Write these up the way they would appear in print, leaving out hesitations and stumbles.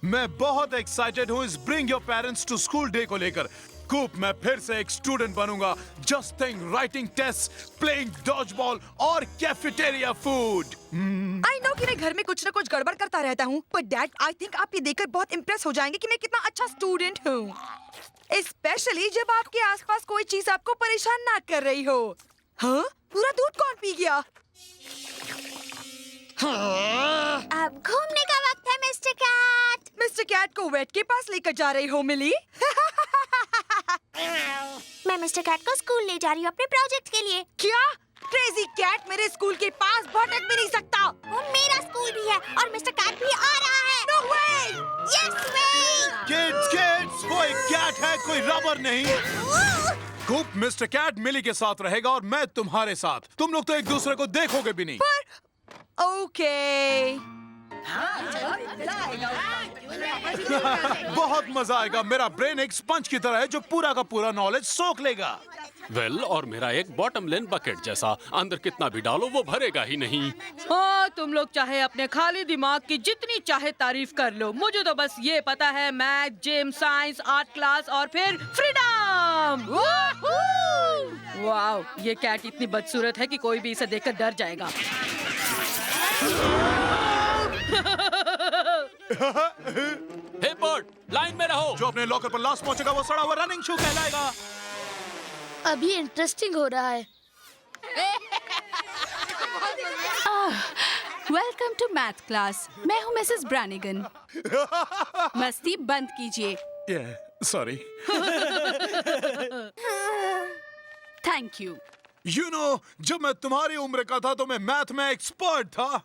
मैं बहुत एक्साइटेड हूँ इस bring your parents to school day को लेकर। कूप, मैं फिर से एक स्टूडेंट बनूंगा। Just think, writing test, playing dodge ball और कैफेटेरिया फूड। आई नो कि मैं घर में कुछ न कुछ गड़बड़ करता रहता हूँ, पर डैड आई थिंक आप ये देखकर बहुत इम्प्रेस हो जाएंगे कि मैं कितना अच्छा स्टूडेंट हूँ, स्पेशली जब आपके आसपास कोई चीज आपको परेशान ना कर रही हो। हाँ, पूरा दूध कौन पी गया? अब घूमने का वक्त है मिस्टर कैट। मिस्टर कैट को वेट के पास लेकर जा रही हो मिली? मैं मिस्टर कैट को स्कूल ले जा रही हूँ अपने प्रोजेक्ट के लिए। क्या? क्रेजी कैट मेरे स्कूल के पास भटक भी नहीं सकता। वो मेरा स्कूल भी है और मिस्टर कैट भी आ रहा है। No way! Yes way! Kids, वो एक कैट है, कोई रबर नहीं। कूप, मिस्टर कैट मिली के साथ रहेगा और मैं तुम्हारे साथ। तुम लोग तो एक दूसरे को देखोगे भी नहीं। ओके। बहुत मजा आएगा। मेरा ब्रेन एक स्पंज की तरह है जो पूरा का पूरा नॉलेज सोख लेगा। वेल, और मेरा एक बॉटम लेन बकेट जैसा, अंदर कितना भी डालो वो भरेगा ही नहीं। हाँ, तुम लोग चाहे अपने खाली दिमाग की जितनी चाहे तारीफ कर लो, मुझे तो बस ये पता है, math, gym, science, art class और फिर फ्रीडम। वाओ, ये कैट इतनी बदसूरत है कि कोई भी इसे देखकर डर जाएगा। हे बर्ड, लाइन में रहो। जो अपने लॉकर पर लास्ट पहुंचेगा वो सड़ा हुआ रनिंग शू कहलाएगा। अभी इंटरेस्टिंग हो रहा है। Welcome to math class. मैं हूँ मिसेस ब्रानिगन। मस्ती बंद कीजिए। Sorry. Thank you. You know, जब मैं तुम्हारी उम्र का था तो मैं मैथ में एक्सपर्ट था।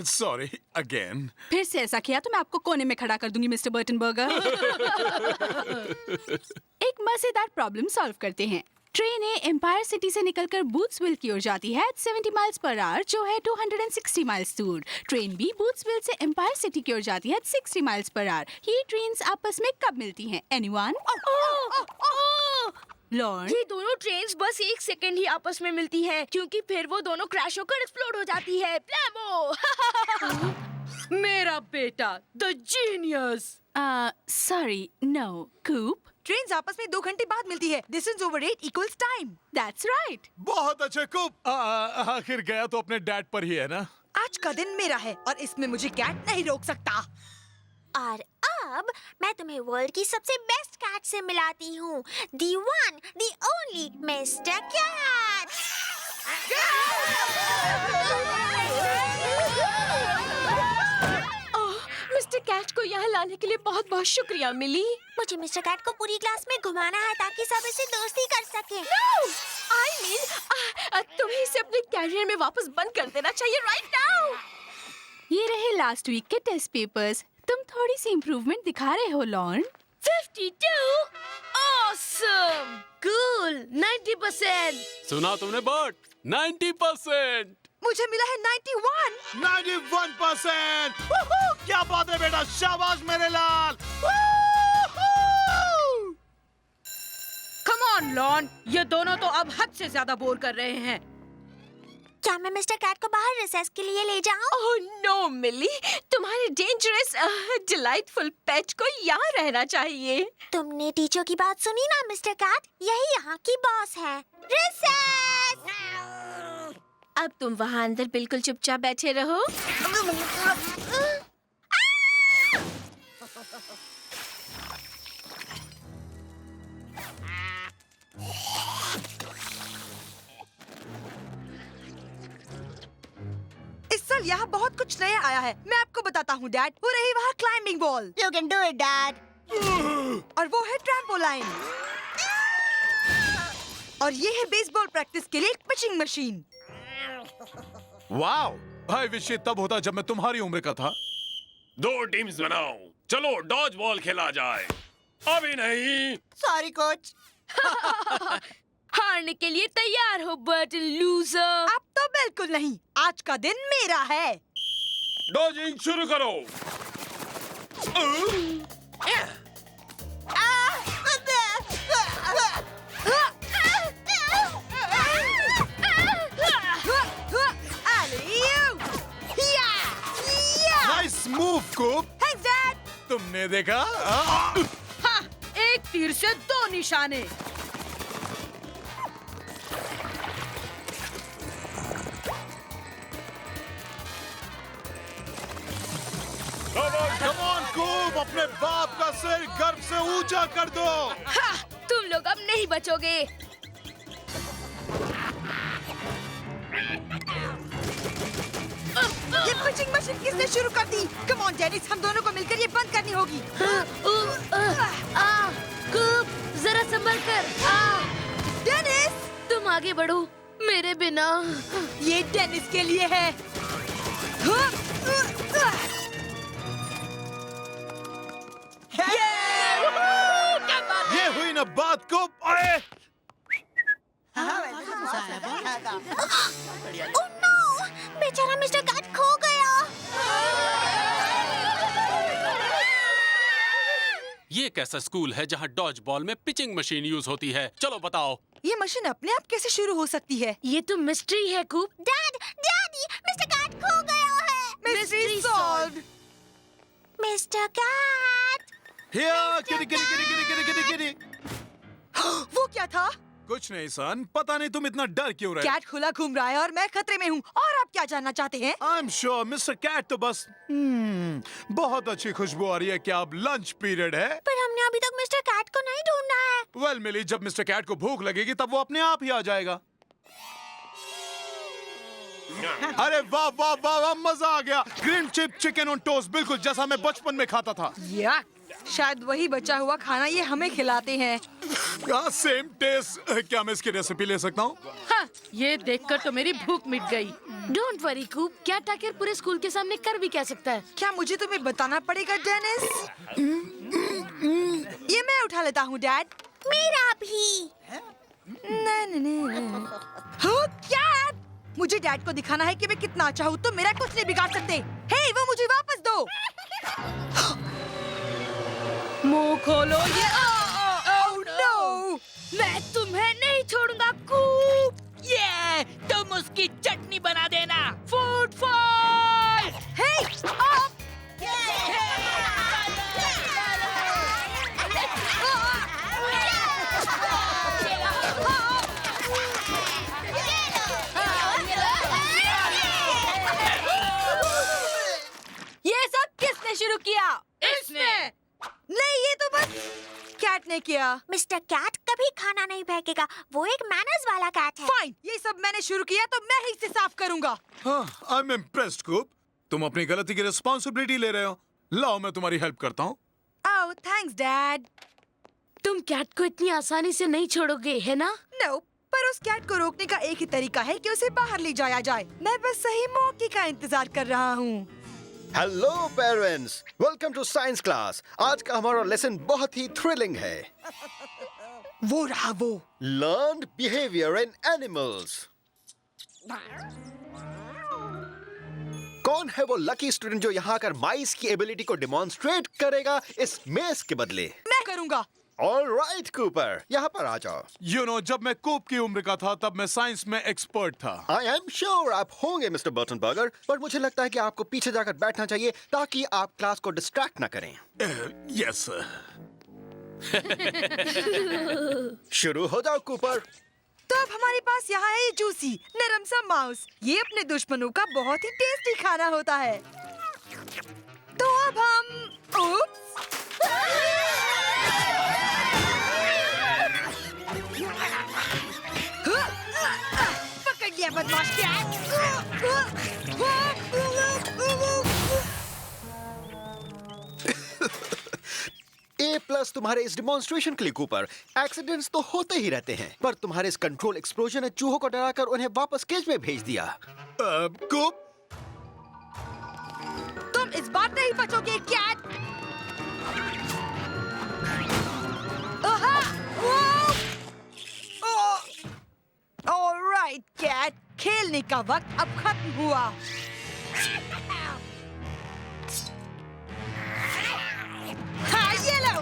Sorry again. फिर से ऐसा किया तो मैं आपको कोने में खड़ा कर दूंगी मिस्टर बर्टनबर्गर। एक मजेदार प्रॉब्लम सॉल्व करते हैं। ट्रेन एम्पायर सिटी से निकलकर बूथ्सविल की ओर जाती है 70 माइल्स पर आवर, जो है 260 माइल्स दूर। ट्रेन भी बूथ्सविल से एम्पायर सिटी की ओर जाती है 60 माइल्स पर आवर। ये ट्रेन्स आपस में कब मिलती हैं? एनीवन? लॉर्ड, ये दोनों ट्रेन्स बस एक सेकंड ही आपस में मिलती हैं, क्योंकि फिर वो दोनों क्रैश होकर एक्सप्लोड हो जाती है। ब्लेमो! मेरा बेटा, the genius. Sorry, no. Coop, trains आपस में 2 घंटे बाद मिलती है। Distance over 8 equals time. That's right. बहुत अच्छे कूप। आखिर गया तो अपने डैड पर ही है ना। आज का दिन मेरा है और इसमें मुझे कैट नहीं रोक सकता। और अब मैं तुम्हें वर्ल्ड की सबसे बेस्ट कैट से मिलाती हूँ। The one, the only Mr Cat. Mr Cat को यहाँ लाने के लिए बहुत बहुत शुक्रिया मिली। मुझे मिस्टर कैट को पूरी क्लास में घुमाना है ताकि सब इसे दोस्ती कर सके। I mean, तुम्हें इसे अपने कैरियर में वापस बंद कर देना चाहिए राइट नाउ। ये रहे लास्ट वीक के टेस्ट पेपर्स। तुम थोड़ी सी इम्प्रूवमेंट दिखा रहे हो लॉर्न। 52? Awesome! Cool! 90%! सुना तुमने बर्ड? 90%। मुझे मिला है 91। 91%। क्या बात है बेटा, शाबाश मेरे लाल। कम ऑन लॉन, ये दोनों तो अब हद से ज्यादा बोर कर रहे हैं। क्या मैं मिस्टर कैट को बाहर रिसेस के लिए ले जाऊं? ओह नो मिली, तुम्हारे डेंजरस डिलाइटफुल पेट को यहाँ रहना चाहिए। तुमने टीचर की बात सुनी ना मिस्टर कैट? यही यहाँ की बॉस है। रिसेस! अब तुम वहाँ अंदर बिल्कुल चुपचाप बैठे रहो। इस साल यहाँ बहुत कुछ नया आया है। मैं आपको बताता हूँ डैड। वो रही वहाँ climbing wall. You can do it, Dad. और वो है ट्रैम्पोलाइन। और ये है बेसबॉल प्रैक्टिस के लिए एक pitching machine. Wow, I wish ये तब होता जब मैं तुम्हारी उम्र का था। 2 टीम्स बनाओ, चलो डॉज बॉल खेला जाए। अभी नहीं। Sorry, coach. हारने के लिए तैयार हो बर्टन लूजर। अब तो बिल्कुल नहीं। आज का दिन मेरा है। डॉजिंग शुरू करो। Alley-oop! Yeah! Yeah! Nice move move कूप। Thanks dad. तुमने देखा? हाँ, एक तीर से दो निशाने। कम ऑन कूप, अपने बाप का सिर गर्व से ऊंचा कर दो। हाँ, तुम लोग अब नहीं बचोगे। ये पिचिंग मशीन किसने शुरू कर दी? कम ऑन डेनिस, हम दोनों को मिलकर ये बंद करनी होगी। कूप, जरा संभल कर। डेनिस, तुम आगे बढ़ो, मेरे बिना। ये डेनिस के लिए है। ये हुई ना बात कूप। अरे ओह नो, बेचारा मिस्टर कैट खो गया। ये कैसा स्कूल है जहाँ डॉज बॉल में पिचिंग मशीन यूज होती है? चलो बताओ। ये मशीन अपने आप कैसे शुरू हो सकती है? ये तो मिस्ट्री है कूप। डैडी, मिस्टर कैट खो गया है। Mystery solve. Mister Cat. हिया, किरी किरी किरी किरी किरी किरी किरी। वो क्या था? कुछ नहीं सन, पता नहीं तुम इतना डर क्यों रहे? कैट खुला घूम रहा है और मैं खतरे में हूँ। और आप क्या जानना चाहते हैं? I am sure mister Cat तो बस बहुत अच्छी खुशबू आ रही है। क्या अब लंच पीरियड है? पर हमने अभी तक मिस्टर कैट को नहीं ढूंढा है। वेल मिली, जब मिस्टर कैट को भूख लगेगी तब वो अपने आप ही आ जाएगा। अरे वाह वाह वाह वाह, मजा आ गया। Green chip chicken on toast, बिल्कुल जैसा मैं बचपन में खाता था। या शायद वही बचा हुआ खाना ये हमें खिलाते हैं। Same taste. क्या मैं इसकी रेसिपी ले सकता हूँ? हाँ, ये देखकर तो मेरी भूख मिट गई। डोंट वरी कूप, क्या टाकर पूरे स्कूल के सामने कर भी क्या सकता है? क्या मुझे तुम्हें बताना पड़ेगा डेनिस? ये मैं उठा लेता हूँ डैड। मेरा भी। हाँ, क्या? मुझे डैड को दिखाना है कि मैं कितना अच्छा हूँ, तो मेरा कुछ नहीं बिगाड़ सकते। हे, वो मुझे वापस दो। मुंह खोलो। ये ओह नो! मैं तुम्हें नहीं छोड़ूंगा कूप। ये तुम उसकी चटनी बना देना। Food fight. हे, आप! ये सब किसने शुरू किया? इसने। नहीं, ये तो बस कैट ने किया। मिस्टर कैट कभी खाना नहीं फेंकेगा। वो एक मैनर्स वाला कैट है। फाइन, ये सब मैंने शुरू किया तो मैं ही इसे साफ करूंगा। आई एम इम्प्रेस्ड कूप। तुम अपनी गलती की रिस्पॉन्सिबिलिटी ले रहे हो। लाओ मैं तुम्हारी हेल्प करता हूँ। ओह, थैंक्स डैड। तुम कैट को इतनी आसानी से नहीं छोड़ोगे, है ना? नो, पर उस कैट को रोकने का एक ही तरीका है कि उसे बाहर ले जाया जाए। मैं बस सही मौके का इंतजार कर रहा हूँ। Hello parents, welcome to science class. आज का हमारा लेसन बहुत ही थ्रिलिंग है। वो रहा वो। Learned behaviour in animals. कौन है वो लकी स्टूडेंट जो यहाँ आकर माइस की एबिलिटी को डेमोन्स्ट्रेट करेगा इस मेज के बदले? मैं करूंगा। ऑलराइट कूपर, यहाँ पर आ जाओ। You know, जब मैं कूप की उम्र का था तब मैं साइंस में एक्सपर्ट था। आई एम श्योर आप होंगे मिस्टर बर्टनबर्गर, पर मुझे लगता है कि आपको पीछे जाकर बैठना चाहिए ताकि आप क्लास को डिस्ट्रैक्ट ना करें। Yes sir. शुरू हो जाओ कूपर। तो अब हमारे पास यहाँ है ये जूसी नरम सा माउस। ये अपने दुश्मनों का बहुत ही टेस्टी खाना होता है। तो अब हम पकड़ लिया बदमाश कैट। A+ तुम्हारे इस डिमॉन्स्ट्रेशन के लिए कूपर। एक्सीडेंट्स तो होते ही रहते हैं, पर तुम्हारे इस कंट्रोल एक्सप्लोजन ने चूहों को डराकर उन्हें वापस केज में भेज दिया। कूप, तुम इस बार नहीं बचोगे कैट। ऑलराइट कैट, खेलने का वक्त अब खत्म हुआ। हाँ, ये लो।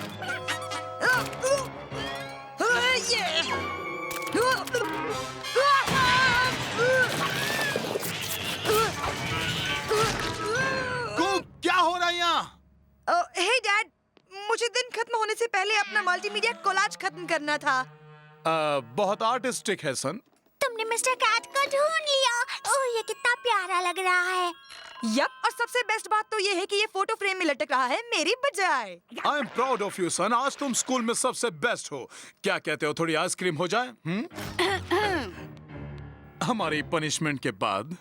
कूप, क्या हो रहा है दिन खत्म होने से पहले अपना मल्टीमीडिया कोलाज खत्म करना था। बहुत आर्टिस्टिक है सन। तुमने मिस्टर कैट को ढूंढ लिया। ओह, ये कितना प्यारा लग रहा है। यप, और सबसे बेस्ट बात तो ये है कि ये फोटो फ्रेम में लटक रहा है मेरी बजाय। I am proud of you son. आज तुम स्कूल में सबसे बेस्ट हो। क्या कहते हो, थोड़ी आइसक्रीम हो जाए? हमारी पनिशमेंट के बाद।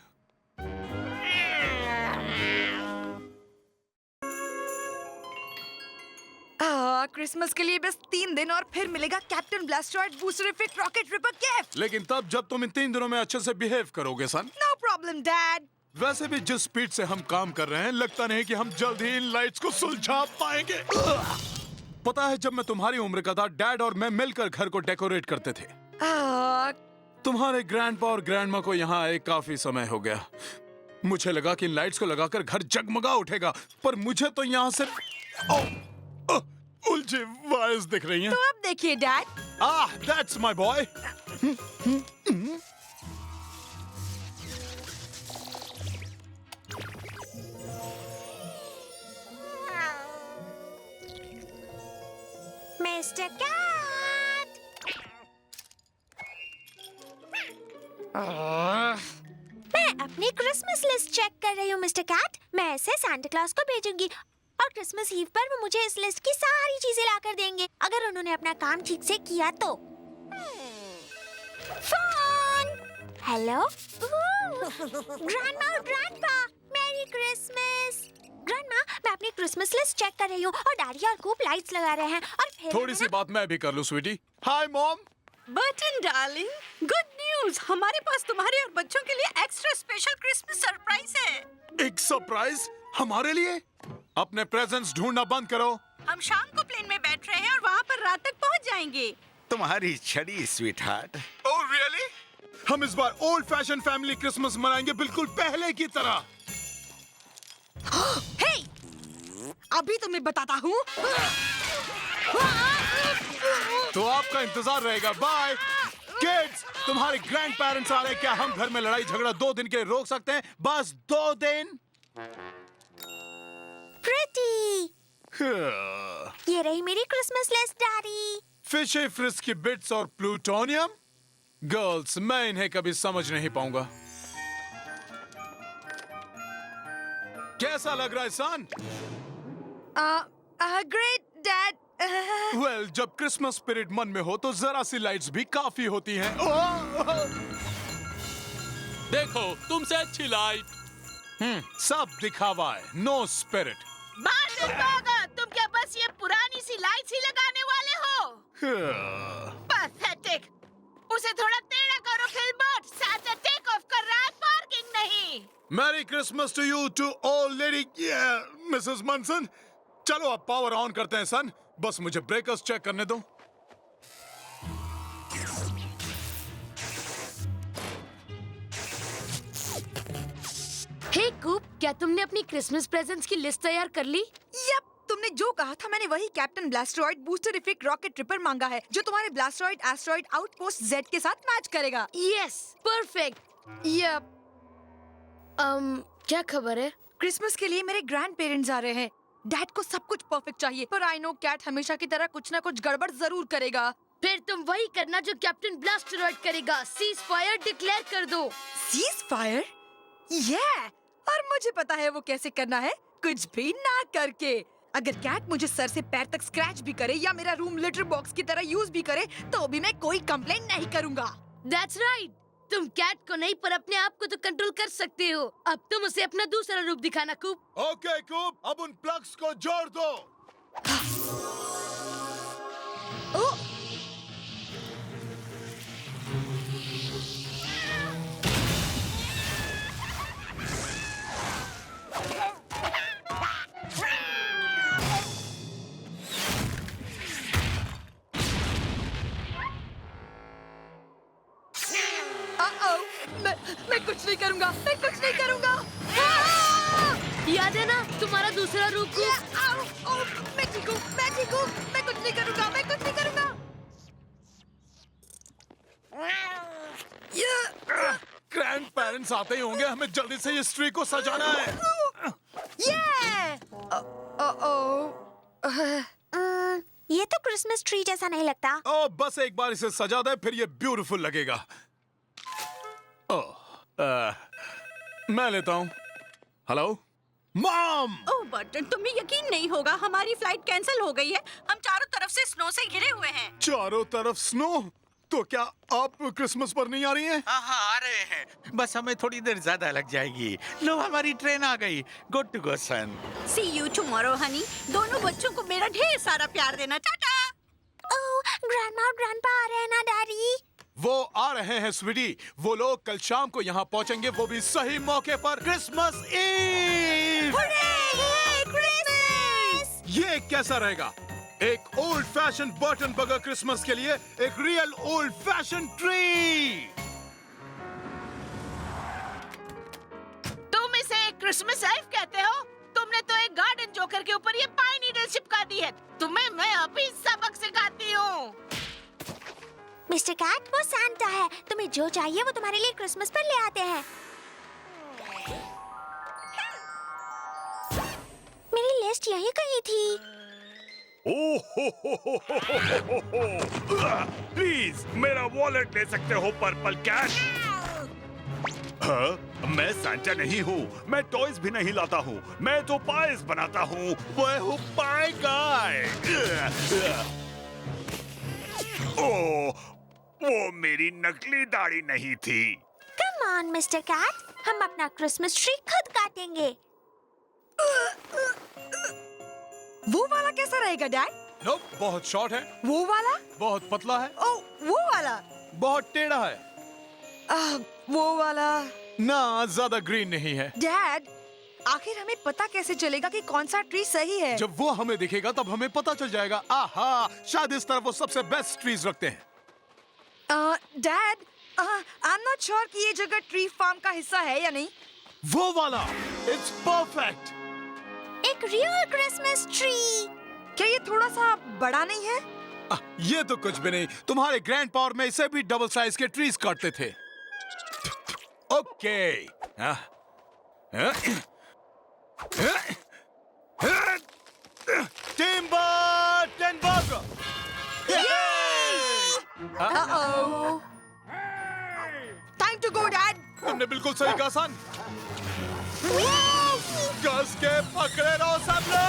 क्रिसमस के लिए बस 3 दिन और फिर मिलेगा captain Blasteroid booster effect rocket ripper gift. लेकिन तब जब तुम इन 3 दिनों में अच्छे से बिहेव करोगे सन। No problem dad. वैसे भी जिस स्पीड से हम काम कर रहे हैं, लगता नहीं कि हम जल्द ही इन लाइट्स को सुलझा पाएंगे। पता है, जब मैं तुम्हारी उम्र का था, डैड और मैं मिलकर घर को डेकोरेट करते थे। तुम्हारे ग्रैंडपा और ग्रैंडमा को यहाँ आए काफी समय हो गया। मुझे लगा कि इन लाइट्स को लगाकर घर जगमगा उठेगा, पर मुझे तो यहाँ से उलझे वायर्स दिख रही हैं। तो अब देखिए dad. That's my boy. Mister Cat. मैं अपनी क्रिसमस लिस्ट चेक कर रही हूँ मिस्टर कैट। मैं इसे सांता क्लॉज को भेजूंगी और क्रिसमस ईव पर वो मुझे इस लिस्ट की सारी चीजें लाकर देंगे, अगर उन्होंने अपना काम ठीक से किया तो। फोन। हेलो। ग्रैंडमा और ग्रैंडपा, मेरी क्रिसमस। ग्रैंडमा, मैं अपनी क्रिसमस लिस्ट चेक कर रही हूँ और डैडी और खूब लाइट्स लगा रहे हैं और फिर थोड़ी सी बात मैं भी कर लूं sweetie. Hi mom. Button darling, good news, हमारे पास तुम्हारे और बच्चों के लिए एक्स्ट्रा स्पेशल क्रिसमस सरप्राइज है। एक सरप्राइज हमारे लिए? अपने प्रेजेंट्स ढूंढना बंद करो। हम शाम को प्लेन में बैठ रहे हैं और वहाँ पर रात तक पहुँच जाएंगे। तुम्हारी छड़ी स्वीटहार्ट। Oh really? हम इस बार ओल्ड फैशन फैमिली क्रिसमस मनाएंगे, बिल्कुल पहले की तरह। हे, अभी तुम्हें बताता हूँ। तो आपका इंतजार रहेगा। Bye kids. तुम्हारे ग्रैंड पेरेंट्स आ रहे हैं। क्या हम घर में लड़ाई झगड़ा 2 दिन के लिए रोक सकते हैं? बस 2 दिन। प्रिटी। ये रही मेरी Christmas list daddy. Fishy frisky bits और प्लूटोनियम। गर्ल्स, मैं इन्हें कभी समझ नहीं पाऊंगा। कैसा लग रहा है सन? Great dad. वेल, जब क्रिसमस स्पिरिट मन में हो तो जरा सी लाइट्स भी काफी होती हैं। देखो, तुमसे अच्छी लाइट। सब दिखावा है, नो स्पिरिट। तुम क्या बस ये पुरानी सी लाइट्स ही लगाने वाले हो? पैथेटिक। उसे थोड़ा टेढ़ा करो खिलबर्ट। सांता टेक ऑफ कर रहा है, पार्किंग नहीं। Merry Christmas to you too all lady Mrs Munson. चलो अब पावर ऑन करते हैं सन। बस मुझे ब्रेकर्स चेक करने दो। हे कूप, क्या तुमने अपनी क्रिसमस प्रेजेंट्स की लिस्ट तैयार कर ली? यप, तुमने जो कहा था मैंने वही captain Blasteroid booster effect rocket tripper मांगा है, जो तुम्हारे ब्लास्टरॉइड एस्टेरॉइड आउटपोस्ट जेड के साथ मैच करेगा। Yes, perfect. यप। क्या खबर है? क्रिसमस के लिए मेरे ग्रैंड पेरेंट्स आ रहे हैं। डैड को सब कुछ परफेक्ट चाहिए, पर आई नो कैट हमेशा की तरह कुछ ना कुछ गड़बड़ जरूर करेगा। फिर तुम वही करना जो कैप्टन ब्लास्टरॉइड करेगा। सीज फायर डिक्लेयर कर दो। Cease fire? और मुझे पता है वो कैसे करना है, कुछ भी ना करके। अगर कैट मुझे सर से पैर तक स्क्रैच भी करे या मेरा रूम लिटर बॉक्स की तरह यूज भी करे, तो भी मैं कोई कंप्लेंट नहीं करूंगा। That's right. तुम कैट को नहीं, पर अपने आप को तो कंट्रोल कर सकते हो। अब तुम उसे अपना दूसरा रूप दिखाना कूप। ओके कूप, अब उन प्लग्स को जोड़ दो। मैं कुछ नहीं करूंगा, मैं कुछ नहीं करूंगा। याद है ना तुम्हारा दूसरा रूप कूप? मैं ठीक हूँ, मैं कुछ नहीं करूंगा, मैं कुछ नहीं करूंगा। ग्रैंड पेरेंट्स आते ही होंगे, हमें जल्दी से इस ट्री को सजाना है। ये तो क्रिसमस ट्री जैसा नहीं लगता। ओ, बस एक बार इसे सजा दे, फिर ये ब्यूटीफुल लगेगा। मैं लेता हूँ। Hello mom. ओह बटन, तुम्हें यकीन नहीं होगा, हमारी फ्लाइट कैंसिल हो गई है। हम चारों तरफ से स्नो से घिरे हुए हैं। चारों तरफ स्नो? तो क्या आप क्रिसमस पर नहीं आ रही हैं? हाँ आ रहे हैं, बस हमें थोड़ी देर ज्यादा लग जाएगी। लो हमारी ट्रेन आ गई। Good to go son. See you tomorrow honey. दोनों बच्चों को मेरा ढेर सारा प्यार देना। टाटा। ओह, ग्रैंडमा और ग्रैंडपा आ रहे हैं ना डैडी? वो आ रहे हैं स्वीटी। वो लोग कल शाम को यहाँ पहुँचेंगे, वो भी सही मौके पर, क्रिसमस ईव। ये कैसा रहेगा? एक old fashion button burger Christmas के लिए एक रियल ओल्ड फैशन ट्री। तुम इसे क्रिसमस लाइफ कहते हो? तुमने तो एक गार्डन जोकर के ऊपर ये पाइन नीडल चिपका दी है। तुम्हें मैं अभी सबक सिखाती हूँ। मिस्टर कैट, वो सांता है। तुम्हें जो चाहिए वो तुम्हारे लिए क्रिसमस पर ले आते हैं। मेरी लिस्ट यहीं कहीं थी। प्लीज मेरा वॉलेट ले सकते हो पर्पल कैट? मैं सांता नहीं हूँ, मैं टॉयज भी नहीं लाता हूँ, मैं तो पायस बनाता हूँ। वह हूँ पाई गाय। ओह, वो मेरी नकली दाढ़ी नहीं थी। कम ऑन मिस्टर कैट, हम अपना क्रिसमस ट्री खुद काटेंगे। वो वाला कैसा रहेगा डैड? नो, बहुत शॉर्ट है। वो वाला? बहुत पतला है। ओ, वो वाला? बहुत टेढ़ा है। वो वाला? ना, ज्यादा ग्रीन नहीं है। डैड, आखिर हमें पता कैसे चलेगा कि कौन सा ट्री सही है? जब वो हमें दिखेगा तब हमें पता चल जाएगा। आहा, शायद इस तरफ वो सबसे बेस्ट ट्रीज रखते हैं। Dad, I am not sure कि ये जगह ट्री फार्म का हिस्सा है या नहीं। वो वाला, इट्स परफेक्ट। एक रियल क्रिसमस ट्री। क्या ये थोड़ा सा बड़ा नहीं है? ये तो कुछ भी नहीं। तुम्हारे ग्रैंड पावर में इसे भी डबल साइज के ट्रीज काटते थे। Okay. Timber! Time to go dad. तुमने बिल्कुल सही कहा सन। कस के पकड़े रहो सब लोग।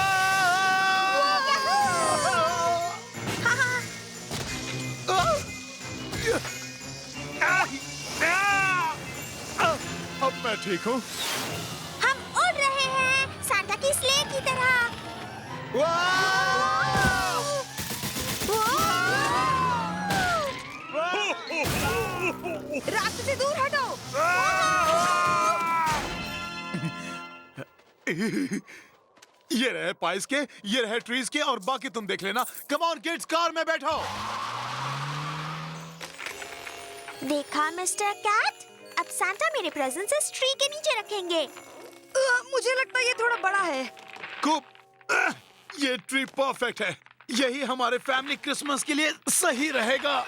अब मैं ठीक हूँ। हम उड़ रहे हैं सांता की स्ले की तरह। रास्ते से दूर हटो। ये रहे पाइस के, ये रहे ट्रीज के, और बाकी तुम देख लेना। कम ऑन किड्स, कार में बैठो। देखा मिस्टर कैट, अब सांता मेरे प्रेजेंट्स इस ट्री के नीचे रखेंगे। मुझे लगता है ये थोड़ा बड़ा है। कुप, ये ट्री परफेक्ट है। यही हमारे फैमिली क्रिसमस के लिए सही रहेगा।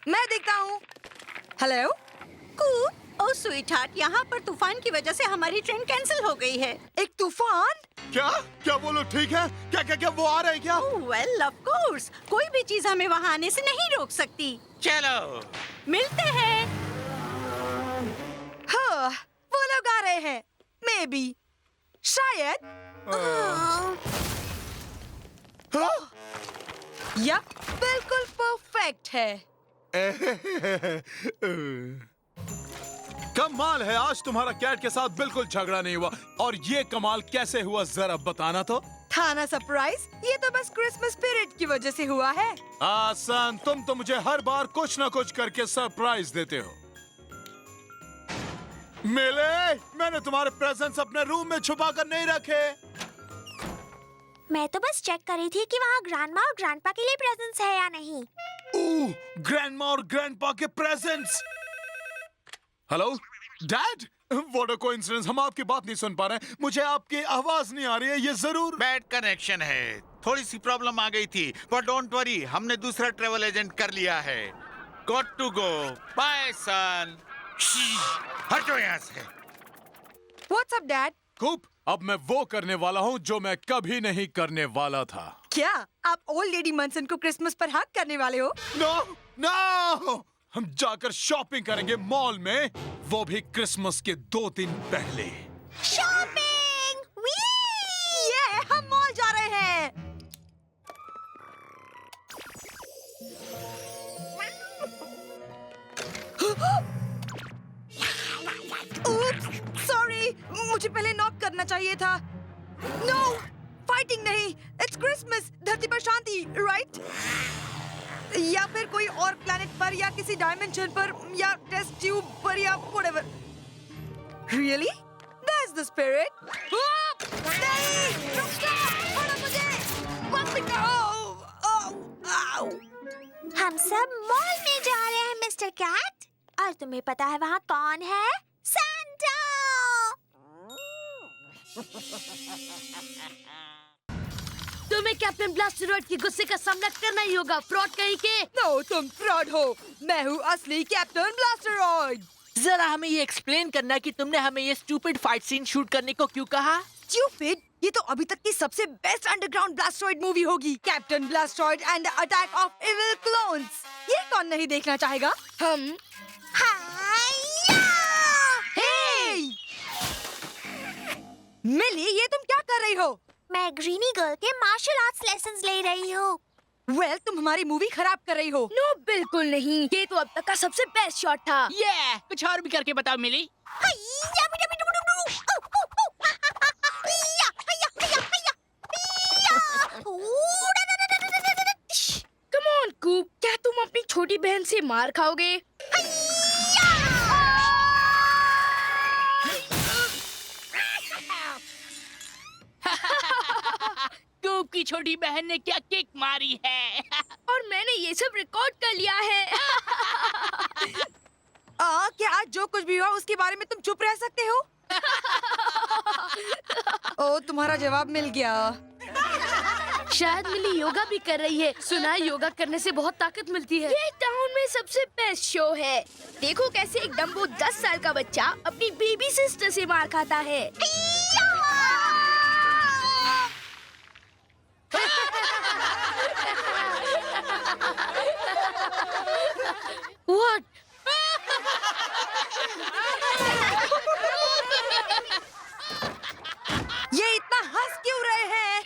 मैं देखता हूँ। हेलो कूप, ओह स्वीटहार्ट, यहाँ पर तूफान की वजह से हमारी ट्रेन कैंसिल हो गई है। एक तूफान? क्या क्या वो लोग ठीक है? क्या क्या क्या वो आ रहे हैं क्या? वेल ऑफ कोर्स, कोई भी चीज हमें वहाँ आने से नहीं रोक सकती। चलो मिलते हैं। हाँ, वो लोग आ रहे हैं। मे बी, शायद। या बिल्कुल परफेक्ट है। कमाल है, आज तुम्हारा कैट के साथ बिल्कुल झगड़ा नहीं हुआ। और ये कमाल कैसे हुआ, जरा बताना तो। था ना सरप्राइज? ये तो बस क्रिसमस स्पिरिट की वजह से हुआ है। आसान, तुम तो मुझे हर बार कुछ ना कुछ करके सरप्राइज देते हो। मिले, मैंने तुम्हारे प्रेजेंट्स अपने रूम में छुपा कर नहीं रखे। मैं तो बस चेक कर रही थी कि वहाँ ग्रैंडमा और ग्रैंडपा के लिए प्रेजेंट्स है या नहीं। ग्रैंडमा और ग्रैंडपा के presents. Hello dad, what a coincidence, हम आपकी बात नहीं सुन पा रहे हैं। मुझे आपकी आवाज नहीं आ रही है। ये जरूर बैड कनेक्शन है, थोड़ी सी प्रॉब्लम आ गई थी, पर डोंट वरी, हमने दूसरा ट्रेवल एजेंट कर लिया है। गॉट टू गो, बाय सन। हटो यहाँ से। What's up dad? कूप, अब मैं वो करने वाला हूँ जो मैं कभी नहीं करने वाला था। क्या आप ओल्ड लेडी मनसन को क्रिसमस पर हक करने वाले हो? नो नो, हम जाकर शॉपिंग करेंगे मॉल में, वो भी क्रिसमस के 2 दिन पहले। शॉपिंग! ये हम मॉल जा रहे हैं। सॉरी, मुझे पहले नॉक करना चाहिए था। नो, फाइटिंग नहीं। इट्स क्रिसमस, धरती पर शांति, राइट? या फिर कोई और प्लेनेट पर या किसी डायमेंशन पर या टेस्ट ट्यूब पर या whatever. Really? That's the spirit. नहीं, रुक जाओ, छोड़ो मुझे। मत निकालो। हम सब मॉल में जा रहे हैं मिस्टर कैट। और तुम्हें पता है वहाँ कौन है? सांता! तुम्हें कैप्टन ब्लास्टरॉइड के गुस्से का सामना करना ही होगा, फ्रॉड कहीं के। नो, तुम फ्रॉड हो। मैं हूँ असली कैप्टन ब्लास्टरॉइड। जरा हमें ये एक्सप्लेन करना कि तुमने हमें ये स्टूपिड फाइट सीन शूट करने को क्यों कहा? स्टूपिड? ये तो अभी तक की सबसे बेस्ट अंडरग्राउंड ब्लास्टरॉइड मूवी होगी। Captain Blasteroid and the attack of evil clones. ये कौन नहीं देखना चाहेगा? हम। हे! मिली, ये तुम क्या कर रही हो? मैं ग्रीनी गर्ल के मार्शल आर्ट्स लेसन्स ले रही हूँ। वेल, तुम हमारी मूवी खराब कर रही हो। नो, बिल्कुल नहीं। ये तो अब तक का सबसे बेस्ट शॉट था। ये कुछ और भी करके बताओ मिली। कम ऑन कूप, क्या तुम अपनी छोटी बहन से मार खाओगे? कूप की छोटी बहन ने क्या किक मारी है। और मैंने ये सब रिकॉर्ड कर लिया है। क्या आज जो कुछ भी हुआ उसके बारे में तुम चुप रह सकते हो? ओ, तुम्हारा जवाब मिल गया। शायद मिली योगा भी कर रही है। सुना है योगा करने से बहुत ताकत मिलती है। ये टाउन में सबसे बेस्ट शो है। देखो कैसे एक डम्बो 10 साल का बच्चा अपनी बेबी सिस्टर से मार खाता है। What? ये इतना हंस क्यों रहे हैं?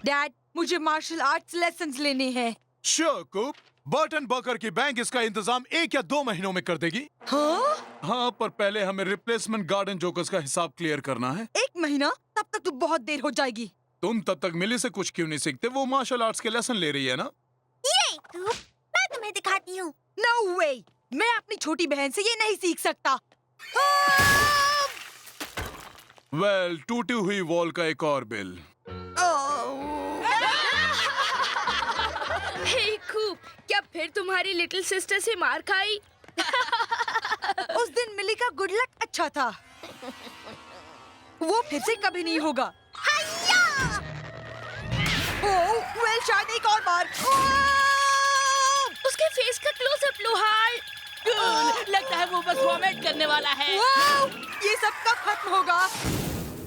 डैड, मुझे मार्शल आर्ट्स लेसन्स लेने हैं। श्योर कूप, बर्टन बकर की बैंक इसका इंतजाम 1 या 2 महीनों में कर देगी। हाँ, पर पहले हमें रिप्लेसमेंट गार्डन जोकर्स का हिसाब क्लियर करना है। 1 महीना? तब तक तो बहुत देर हो जाएगी। तुम तब तक मिली से कुछ क्यों नहीं सीखते? वो मार्शल आर्ट्स के लेसन ले रही है ना। ये मैं तुम्हें दिखाती हूँ। नो वे, मैं अपनी छोटी बहन से ये नहीं सीख सकता। वेल, टूटी हुई वॉल का एक और बिल। हे कूप, क्या फिर तुम्हारी लिटिल सिस्टर से मार खाई? उस दिन मिली का गुड लक अच्छा था। वो फिर से कभी नहीं होगा। वेल, शायद एक और बार। उसके फेस का क्लोजअप लो हाल। लगता है वो बस वॉमिट करने वाला है। ये सब कब खत्म होगा?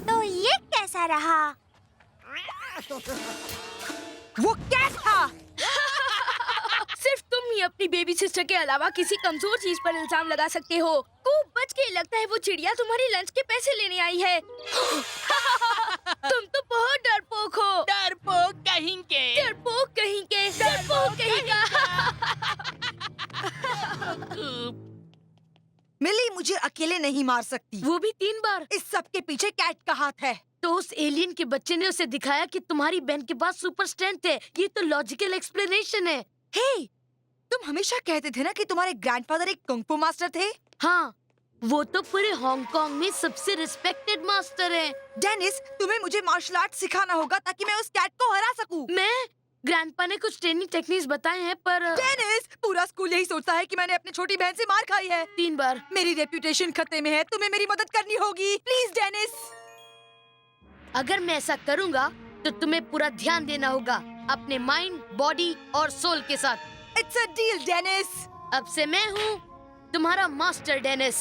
तो ये कैसा रहा? वो क्या था? सिर्फ तुम ही अपनी बेबी सिस्टर के अलावा किसी कमजोर चीज पर इल्जाम लगा सकते हो। कूप बच के, लगता है वो चिड़िया तुम्हारी लंच के पैसे लेने आई है। तुम तो बहुत डरपोक हो। डरपोक कहीं के। डरपोक कहीं के। डरपोक कहीं का। मिली मुझे अकेले नहीं मार सकती। वो भी 3 बार। इस सब के पीछे कैट का हाथ है। तो उस एलियन के बच्चे ने उसे दिखाया कि तुम्हारी बहन के पास सुपर स्ट्रेंथ है। ये तो लॉजिकल एक्सप्लेनेशन है। हे, तुम हमेशा कहते थे ना कि तुम्हारे ग्रैंडफादर एक कुंग फू मास्टर थे। हाँ, वो तो पूरे हांगकांग में सबसे रिस्पेक्टेड मास्टर हैं। डेनिस, तुम्हें मुझे मार्शल आर्ट सिखाना होगा ताकि मैं उस कैट को हरा सकूं। मैं? ग्रैंडपा ने कुछ ट्रेनिंग टेक्निक्स बताए हैं पर डेनिस, पूरा स्कूल यही सोचता है कि मैंने अपनी छोटी बहन से मार खाई है। 3 बार। मेरी रेप्यूटेशन खतरे में है। तुम्हें मेरी मदद करनी होगी, प्लीज डेनिस। अगर मैं ऐसा करूँगा तो तुम्हें पूरा ध्यान देना होगा अपने माइंड, बॉडी और सोल के साथ। It's a deal Dennis. अब से मैं हूँ तुम्हारा मास्टर डेनिस।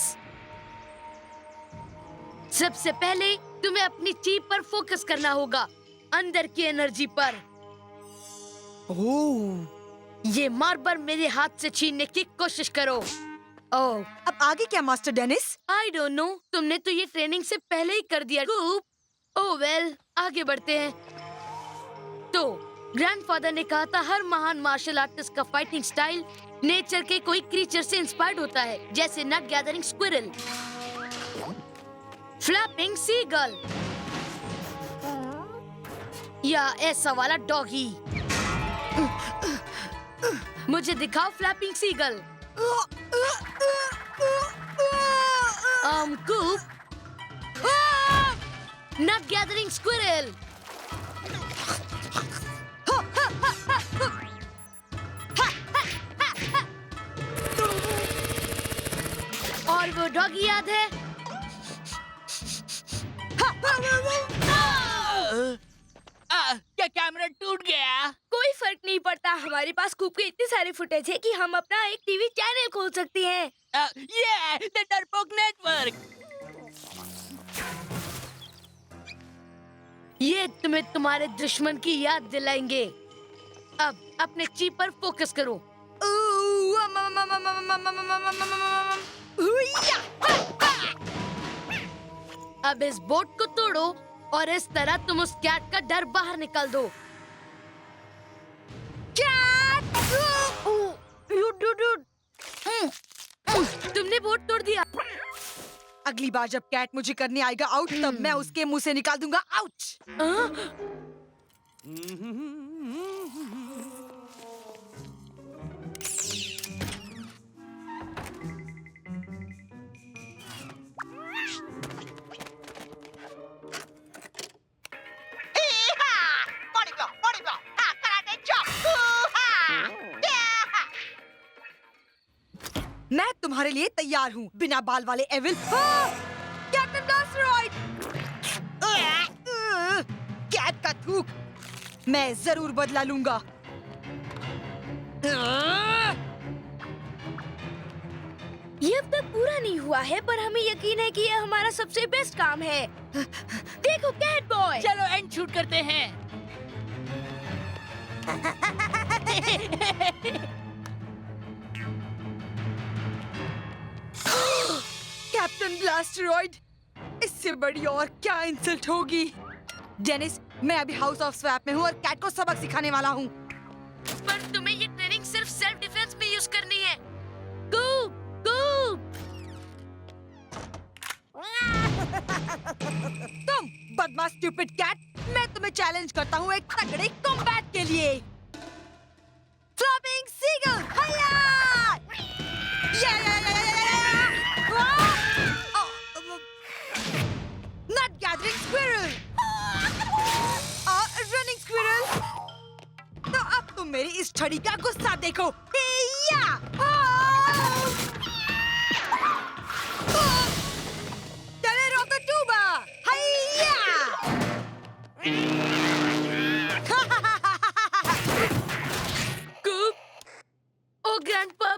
सबसे पहले तुम्हें अपनी चीप पर फोकस करना होगा, अंदर की एनर्जी पर। ये मार्बर मेरे हाथ से छीनने की कोशिश करो। ओह, अब आगे क्या master Dennis? I don't know, तुमने तो ये ट्रेनिंग से पहले ही कर दिया। ओह वेल, आगे बढ़ते हैं। तो ग्रैंडफादर ने कहा था हर महान मार्शल आर्टिस्ट का फाइटिंग स्टाइल नेचर के कोई क्रीचर से इंस्पायर्ड होता है, जैसे नट गैदरिंग स्क्विरल, फ्लैपिंग सीगल या ऐसा वाला डॉगी। मुझे दिखाओ फ्लैपिंग सीगल। कूप, नट गैदरिंग स्क्विरल। और वो डॉगी याद है? क्या कैमरा टूट गया? कोई फर्क नहीं पड़ता, हमारे पास कूप के इतने सारे फुटेज है कि हम अपना एक टीवी चैनल खोल सकते हैं। ये द डरपोक नेटवर्क। ये तुम्हें तुम्हारे दुश्मन की याद दिलाएंगे। अब अपने चीप पर फोकस करो। अब इस बोट को तोड़ो और इस तरह तुम उस कैट का डर बाहर निकाल दो। तुमने बोट तोड़ दिया। अगली बार जब कैट मुझे करने आएगा आउट, तब मैं उसके मुंह से निकाल दूंगा आउच। मैं तुम्हारे लिए तैयार हूँ, बिना बाल वाले एविल। Captain Blasteroid! कैट का थूक मैं जरूर बदला लूंगा। ये अब तक पूरा नहीं हुआ है, पर हमें यकीन है कि यह हमारा सबसे बेस्ट काम है। देखो कैट बॉय। चलो एंड शूट करते हैं। कैप्टन ब्लास्टरॉइड, इससे बड़ी और क्या इंसल्ट होगी। डेनिस, मैं अभी हाउस ऑफ स्वैप में हूँ और कैट को सबक सिखाने वाला हूँ। पर तुम्हें ये ट्रेनिंग सिर्फ सेल्फ डिफेंस में यूज करनी है। कूप, कूप। तुम बदमाश स्टूपिड कैट, मैं तुम्हें चैलेंज करता हूँ एक तगड़े कॉम्बैट के लिए। फ्लॉपिंग सीगल, हैया! नट गैदरिंग स्क्विरल, रनिंग स्क्विरल। तो अब तुम मेरी इस छड़ी का गुस्सा देखो।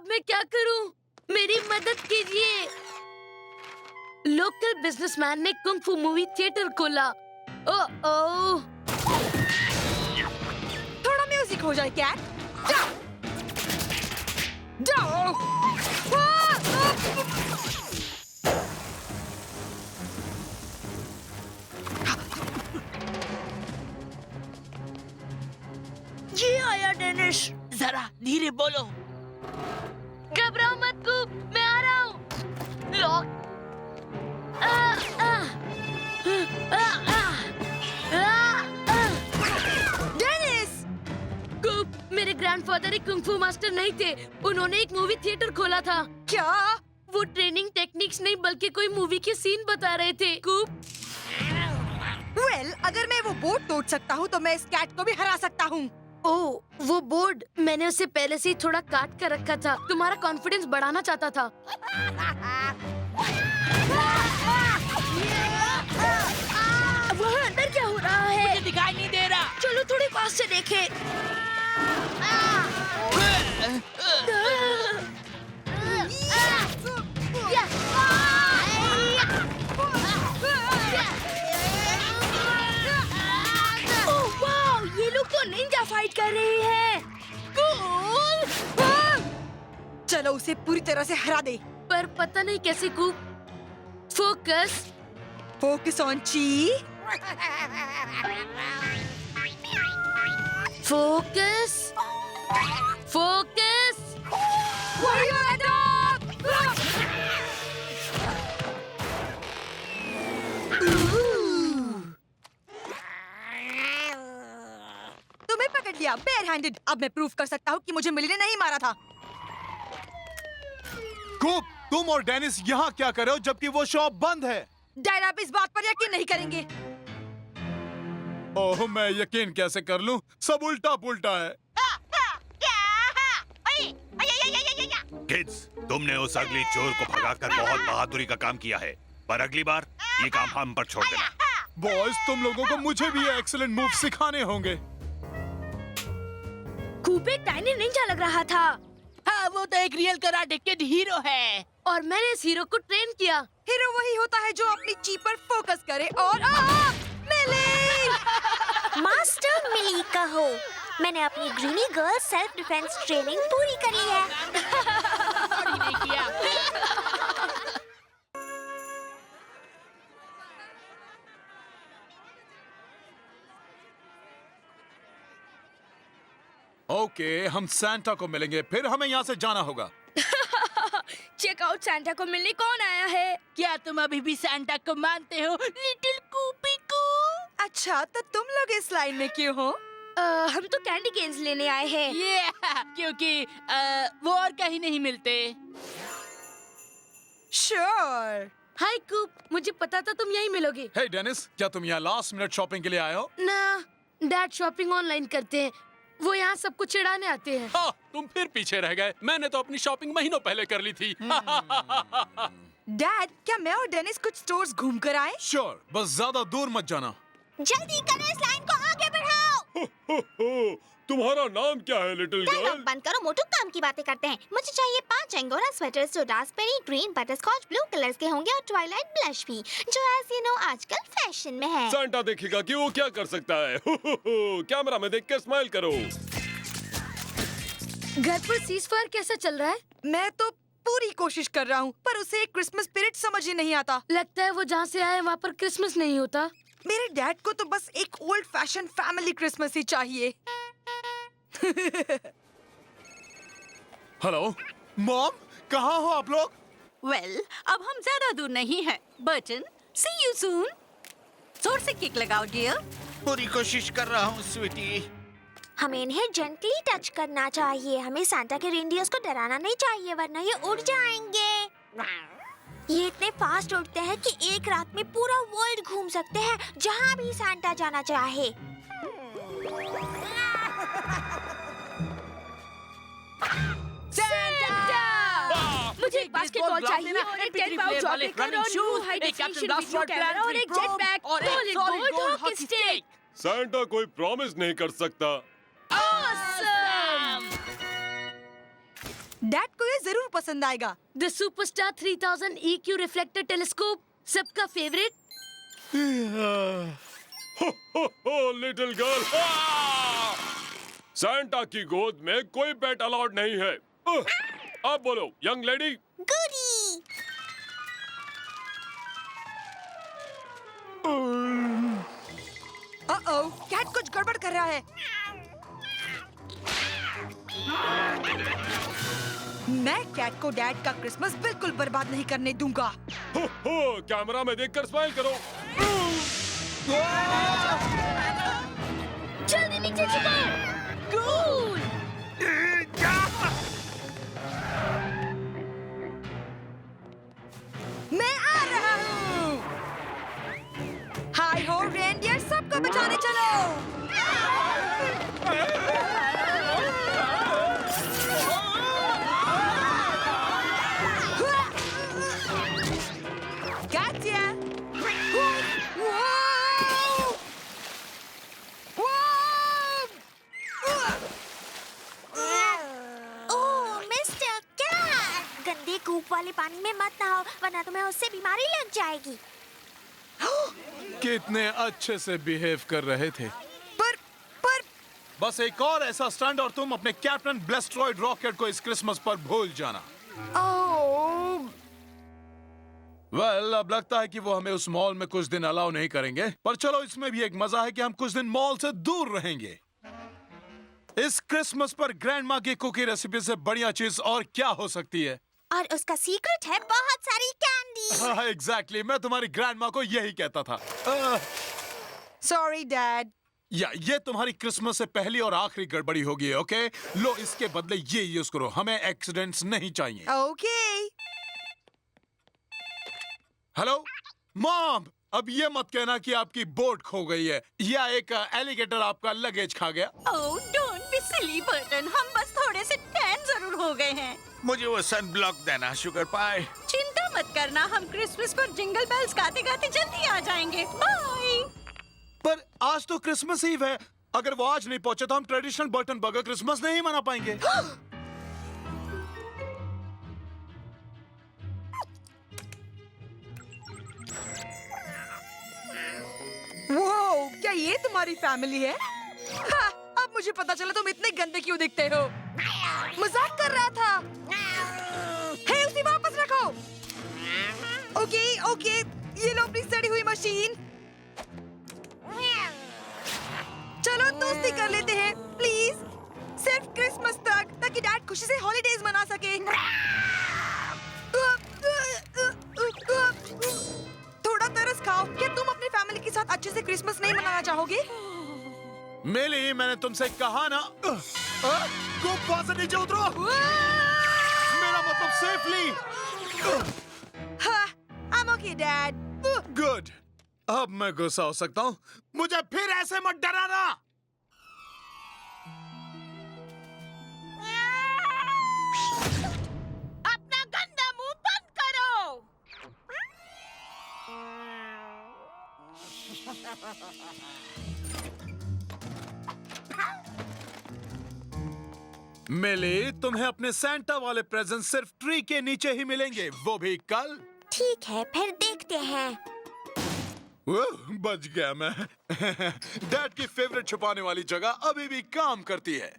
मैं क्या करूं? मेरी मदद कीजिए। लोकल बिजनेसमैन ने कुंग फू मूवी थिएटर खोला। ओह, थोड़ा म्यूजिक हो जाए कैट। जाओ। ये आया डेनिस। जरा धीरे बोलो। घबराओ मत कूप, मैं आ रहा हूँ। लॉक। डेनिस! कूप, मेरे ग्रैंडफादर एक कुंग फू मास्टर नहीं थे। उन्होंने एक मूवी थिएटर खोला था। क्या? वो ट्रेनिंग टेक्निक्स नहीं बल्कि कोई मूवी के सीन बता रहे थे। कूप, वेल, अगर मैं वो बोर्ड तोड़ सकता हूँ तो मैं इस कैट को भी हरा सकता हूँ। ओह, वो बोर्ड मैंने उसे पहले से ही थोड़ा काट कर रखा था। तुम्हारा कॉन्फिडेंस बढ़ाना चाहता था। वहाँ अंदर क्या हो रहा है? मुझे दिखाई नहीं दे रहा। चलो थोड़ी पास से देखें। उसे पूरी तरह से हरा दे। पर पता नहीं कैसे कूप। फोकस। फोकस ऑन ची। फोकस। फोकस। तुम्हें पकड़ लिया बेयर हैंडेड। अब मैं प्रूफ कर सकता हूँ कि मुझे मिली ने नहीं मारा था। कूप, तुम और डेनिस यहाँ क्या कर रहे हो जबकि वो शॉप बंद है? डैड आप इस बात पर यकीन नहीं करेंगे। ओह, मैं यकीन कैसे कर लूं? सब उल्टा पुल्टा है। किड्स, तुमने उस अगली चोर को भगाकर बहुत बहादुरी का काम किया है, पर अगली बार ये काम हम पर छोड़ देना। बॉयज, तुम लोगों को मुझे भी ये एक्सीलेंट मूव सिखाने होंगे। कूप एक टाइनी निंजा लग रहा था। हाँ, वो तो एक रियल कराटे किड हीरो है। और मैंने इस हीरो को ट्रेन किया। हीरो वही होता है जो अपनी ची पर फोकस करे और मिली। मास्टर मिली कहो। मैंने अपनी Greenie girl self defence training पूरी करी है। और नहीं किया। ओके, हम सैंटा को मिलेंगे, फिर हमें यहाँ से जाना होगा। चेक आउट, सैंटा को मिलने कौन आया है? क्या तुम अभी भी सैंटा को मानते हो, लिटिल कूपी को? अच्छा, तो तुम लोग इस लाइन में क्यों हो? हम तो कैंडी केन्स लेने आए हैं। क्योंकि वो और कहीं नहीं मिलते। श्योर। हाय कूप, मुझे पता था तुम यहीं मिलोगे। हे डेनिस, क्या तुम यहाँ लास्ट मिनट शॉपिंग के लिए आए हो? ना, डैड शॉपिंग ऑनलाइन करते हैं। वो यहाँ सबको चिढ़ाने आते हैं। हाँ, तुम फिर पीछे रह गए। मैंने तो अपनी शॉपिंग महीनों पहले कर ली थी। डैड, क्या मैं और डेनिस कुछ स्टोर्स घूम कर आए? श्योर, बस ज्यादा दूर मत जाना। जल्दी करो, इस लाइन को आगे बढ़ाओ। तुम्हारा नाम क्या है लिटिल डायलॉग गर्ल? बंद करो, मोटू काम की बातें करते हैं। मुझे चाहिए 5 एंगोरा स्वेटर्स जो Raspberry, green, butterscotch, blue colours के होंगे और ट्वाइलाइट ब्लश भी, जो एज यू नो आजकल फैशन में है। सैंटा देखेगा कि वो क्या कर सकता है। कैमरा में देख कर स्माइल करो। घर पर सीज़फायर कैसा चल रहा है? मैं तो पूरी कोशिश कर रहा हूँ, पर उसे एक क्रिसमस स्पिरिट समझ ही नहीं आता। लगता है वो जहाँ से आए वहाँ पर क्रिसमस नहीं होता। मेरे डैड को तो बस एक ओल्ड फैशन फैमिली क्रिसमस ही चाहिए। हेलो मॉम, कहाँ हो आप लोग? वेल, अब हम ज्यादा दूर नहीं हैं। Burton, see you soon. जोर से किक लगाओ डियर। पूरी कोशिश कर रहा हूँ स्वीटी। हमें इन्हें जेंटली टच करना चाहिए। हमें सांता के रेनडियर्स को डराना नहीं चाहिए, वरना ये उड़ जाएंगे। ये इतने फास्ट उड़ते हैं कि एक रात में पूरा वर्ल्ड घूम सकते हैं, जहाँ भी सांता जाना चाहे। मुझे एक बास्केटबॉल चाहिए और एक 10 पाउंड चॉकलेट और new high definition video camera और एक जेट पैक और एक solid gold hockey stick. Santa कोई प्रॉमिस नहीं कर सकता। ऑसम! डैड को ये जरूर पसंद आएगा। The superstar 3000 EQ reflector telescope, सबका फेवरेट। लिटिल गर्ल, सैंटा की गोद में कोई पेट अलाउड नहीं है। अब बोलो यंग लेडी। गुडी। कैट कुछ गड़बड़ कर रहा है। मैं कैट को डैड का क्रिसमस बिल्कुल बर्बाद नहीं करने दूंगा। कैमरा में देखकर स्माइल करो। जल्दी नीचे झुको। कूल। मैं आ रहा हूँ। हाय हो रेनडियर, सबको बचाने चलो। Gotcha! ओह मिस्टर कैट, गंदे कूप वाले पानी में मत नहाओ, वरना तुम्हें उससे बीमारी लग जाएगी। कितने अच्छे से बिहेव कर रहे थे। पर बस एक और ऐसा स्टंट और तुम अपने कैप्टन ब्लेस्ट्रॉयड रॉकेट को इस क्रिसमस पर भूल जाना। ओह, वेल, अब लगता है कि वो हमें उस मॉल में कुछ दिन अलाउ नहीं करेंगे, पर चलो इसमें भी एक मजा है कि हम कुछ दिन मॉल से दूर रहेंगे। इस क्रिसमस पर ग्रैंडमा की कुकी रेसिपी से बढ़िया चीज और क्या हो सकती है? और उसका सीक्रेट है बहुत सारी कैंडी। हाँ, एग्जैक्टली, मैं तुम्हारी ग्रैंडमा को यही कहता था। Sorry dad. या ये तुम्हारी क्रिसमस से पहली और आखिरी गड़बड़ी होगी, ओके? लो, इसके बदले ये यूज करो, हमें एक्सीडेंट्स नहीं चाहिए। ओके। हेलो मॉम, अब ये मत कहना कि आपकी बोट खो गई है या एक एलिगेटर आपका लगेज खा गया। ओह, डोंट बी सिली बटन, हम बस थोड़े से टैन जरूर हो गए हैं। मुझे वो सन ब्लॉक देना शुगर पाई। चिंता मत करना, हम क्रिसमस पर जिंगल बेल्स गाते गाते जल्दी आ जाएंगे। बाय। पर आज तो क्रिसमस ईव है, अगर वो आज नहीं पहुंचे तो हम ट्रेडिशनल बर्टन बर्गर क्रिसमस नहीं मना पाएंगे। वो क्या ये तुम्हारी फैमिली है? हाँ, अब मुझे पता चला तुम इतने गंदे क्यों दिखते हो। मजाक कर रहा था। हे, उसे वापस रखो। ओके ओके, ये लो अपनी सड़ी हुई मशीन। चलो दोस्ती कर लेते हैं प्लीज, सिर्फ क्रिसमस तक, ताकि डैड खुशी से हॉलीडेज मना सके। थोड़ा तरस खाओ। क्या तुम अपनी फैमिली के साथ अच्छे से क्रिसमस नहीं मनाना चाहोगे? मिली, मैंने तुमसे कहा ना। गुफा से नीचे उतरो। मेरा मतलब सेफली। हाँ, I'm okay, Dad. गुड, अब मैं गुस्सा हो सकता हूँ। मुझे फिर ऐसे मत डराना। अपना गंदा मुंह बंद करो। मिली, तुम्हें अपने सैंटा वाले प्रेजेंट सिर्फ ट्री के नीचे ही मिलेंगे, वो भी कल। ठीक है, फिर देखते हैं। बच गया मैं। डैड की फेवरेट छुपाने वाली जगह अभी भी काम करती है।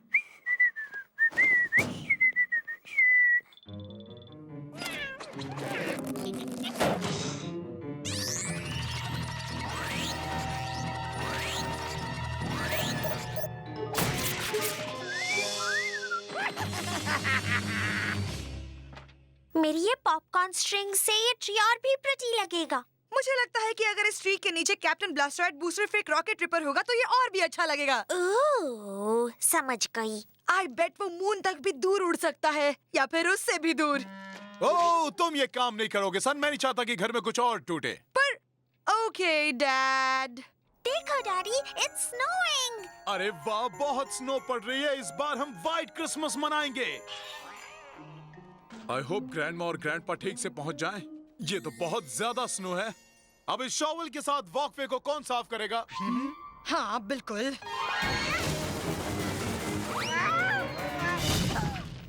मेरी ये पॉपकॉर्न स्ट्रिंग से ये ट्री और भी प्रिटी लगेगा। मुझे लगता है कि अगर इस ट्री के नीचे Captain Blastright booster fake rocket tripper होगा तो ये और भी अच्छा लगेगा। ओह, समझ गई। आई बेट वो मून तक भी दूर उड़ सकता है, या फिर उससे भी दूर। ओह, तुम ये काम नहीं करोगे सन, मैं नहीं चाहता कि घर में कुछ और टूटे। पर ओके डैड। देखो डैडी, इट्स स्नोइंग। अरे वाह, बहुत स्नो पड़ रही है। इस बार हम व्हाइट क्रिसमस मनाएंगे। आई होप ग्रैंडमा और ग्रैंडपा ठीक से पहुंच जाएं। ये तो बहुत ज्यादा स्नो है। अब इस शॉवल के साथ वॉकवे को कौन साफ करेगा? हाँ बिल्कुल।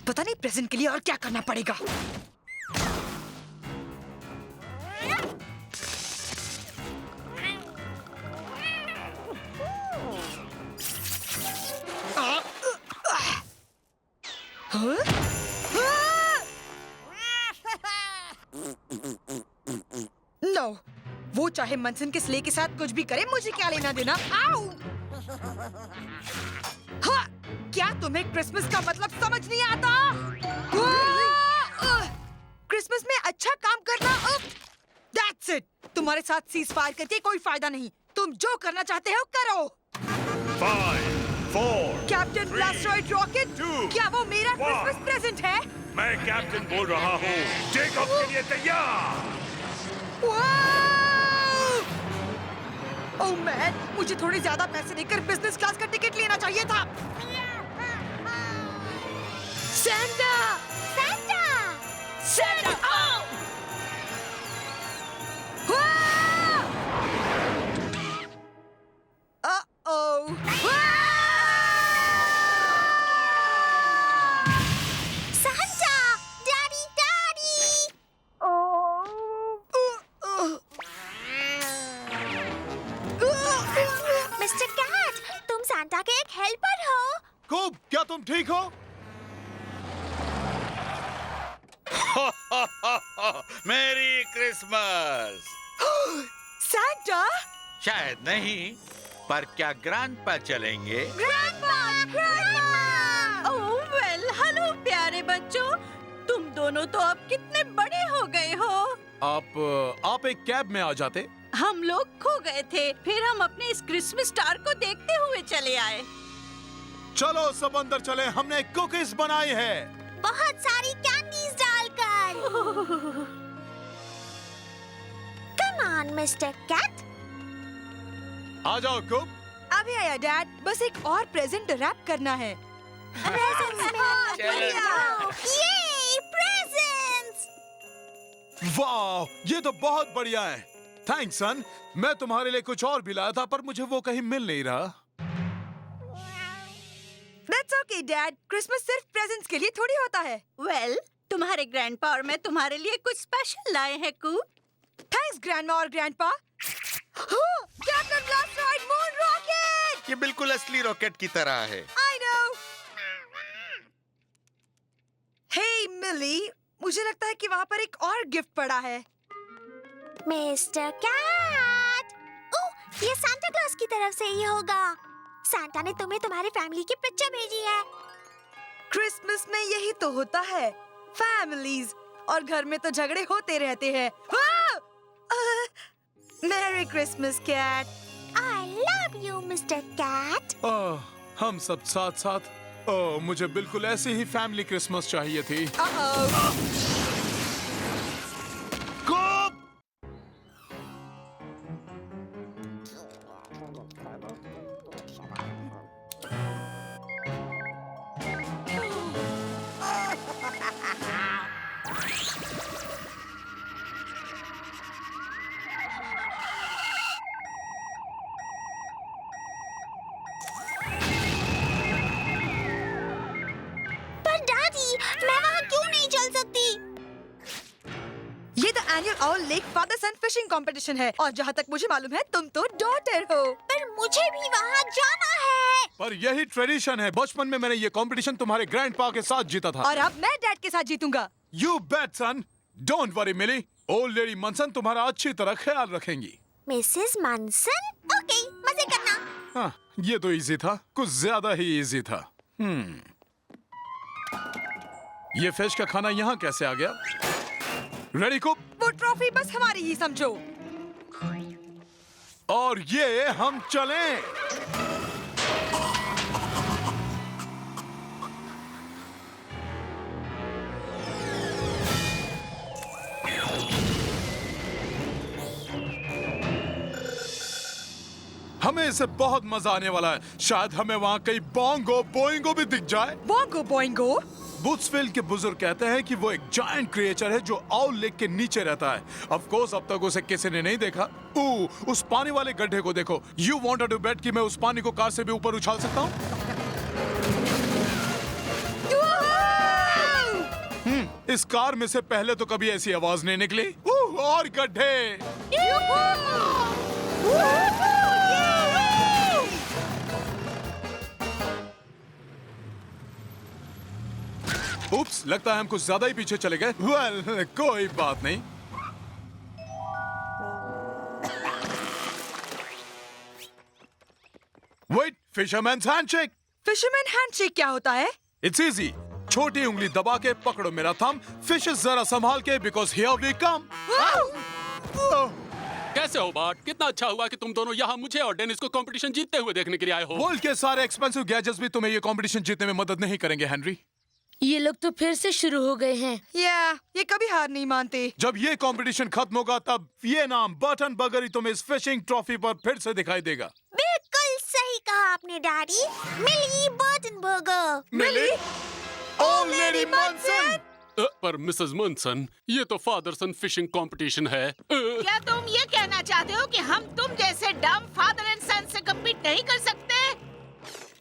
पता नहीं प्रेजेंट के लिए और क्या करना पड़ेगा। नो, वो चाहे मनसन के स्ले के साथ कुछ भी करे, मुझे क्या लेना देना। आओ! हाँ, क्या तुम्हें क्रिसमस का मतलब समझ नहीं आता? क्रिसमस में अच्छा काम करना। That's it. तुम्हारे साथ सीज फायर करके कोई फायदा नहीं। तुम जो करना चाहते हो करो। 5, 4, कैप्टन ब्लास्टराइट रॉकेट, 2, क्या वो मेरा 1. क्रिसमस प्रेजेंट है? मैं कैप्टन बोल रहा हूँ। टेक ऑफ के लिए तैयार। ओह मैन, मुझे थोड़े ज्यादा पैसे देकर बिजनेस क्लास का टिकट लेना चाहिए था। Santa! Santa! Santa! Santa! Daddy, daddy! Mister Cat, तुम सैंटा के एक हेल्पर हो। कूब, क्या तुम ठीक हो? मेरी क्रिसमस। सैंटा? शायद नहीं, पर क्या ग्रैंडपा चलेंगे? ओह वेल, हेलो प्यारे बच्चों, तुम दोनों तो अब कितने बड़े हो गए हो। आप एक कैब में आ जाते। हम लोग खो गए थे, फिर हम अपने इस क्रिसमस स्टार को देखते हुए चले आए। चलो सब अंदर चले, हमने कुकीज बनाई है। बहुत सारी कैंडीज डालकर। Come on Mister Cat. आ जाओ कुक। अभी आया डैड, बस एक और प्रेजेंट रैप करना है। ये प्रेजेंट्स। वाह, ये तो बहुत बढ़िया है। थैंक्स सन। मैं तुम्हारे लिए कुछ और भी लाया था, पर मुझे वो कहीं मिल नहीं रहा। That's okay, Dad. क्रिसमस सिर्फ प्रेजेंट्स के लिए थोड़ी होता है। वेल, तुम्हारे ग्रैंडपा और मैं तुम्हारे लिए कुछ स्पेशल लाए हैं कू। थैंक्स ग्रैंडमा और grandpa. Captain Blastride moon rocket. ये बिल्कुल असली रॉकेट की तरह है। I know. Hey मिली, मुझे लगता है कि वहाँ पर एक और गिफ्ट पड़ा है। Mister cat. ओह, ये सांता क्लॉज की तरफ से ही होगा। सांता ने तुम्हें तुम्हारी फैमिली की पिक्चर भेजी है। क्रिसमस में यही तो होता है, फैमिलीज, और घर में तो झगड़े होते रहते हैं। Merry Christmas Cat. I love you, Mr. Cat. हम सब साथ साथ। मुझे बिल्कुल ऐसी ही फैमिली क्रिसमस चाहिए थी। और lake father son fishing competition है, और जहाँ तक मुझे मालूम है तुम तो डॉटर हो। पर मुझे भी वहाँ जाना है। पर यही ट्रेडिशन है। बचपन में मैंने ये कंपटीशन तुम्हारे ग्रैंडपा के साथ जीता था। और अब मैं डैड के साथ जीतूंगा। You bet son. Don't worry Millie. Old lady Munson तुम्हारा अच्छी तरह ख्याल रखेंगी। मिसेस मनसन? ओके, मजे करना। हाँ, ये तो इजी था, कुछ ज्यादा ही इजी था। ये फिश का खाना यहाँ कैसे आ गया? Ready cook? वो ट्रॉफी बस हमारी ही समझो। और ये हम चलें। हमें इससे बहुत मजा आने वाला है। शायद हमें वहाँ कई बोंगो बोइंगो भी दिख जाए। बोंगो बोइंगो? वुड्सविल के बुजुर्ग कहते हैं कि वो एक जायंट क्रिएचर है जो आउल लेक के नीचे रहता है। ऑफ कोर्स अब तक उसे किसी ने नहीं देखा। उस पानी वाले गड्ढे को देखो। यू वांटेड टू बेट कि मैं उस पानी को कार से भी ऊपर उछाल सकता हूँ? इस कार में से पहले तो कभी ऐसी आवाज नहीं निकली। और गड्ढे। उप्स, लगता है हम कुछ ज्यादा ही पीछे चले गए। वेल, कोई बात नहीं। Wait, fisherman's handshake. Fisherman handshake क्या होता है? It's easy. छोटी उंगली दबा के पकड़ो मेरा थंब। फिशेस जरा संभाल के, बिकॉज़ हियर वी कम। कैसे हो बार्ट? कितना अच्छा हुआ कि तुम दोनों यहाँ मुझे और डेनिस को कंपटीशन जीतते हुए देखने के लिए आए हो। वर्ल्ड के सारे एक्सपेंसिव गैजेट्स भी तुम्हें ये कंपटीशन जीतने में मदद नहीं करेंगे हेनरी। ये लोग तो फिर से शुरू हो गए हैं। ये कभी हार नहीं मानते। जब ये कंपटीशन खत्म होगा तब ये नाम बर्टन बर्गर ही तुम्हें इस फिशिंग ट्रॉफी पर फिर से दिखाई देगा। बिल्कुल सही कहा आपने daddy. Millie Burton burger. Millie? Old lady Munson. पर मिसेस मनसन, ये तो फादर सन फिशिंग कंपटीशन है। क्या तुम ये कहना चाहते हो कि हम तुम जैसे डम फादर एंड सन से कम्पीट नहीं कर सकते?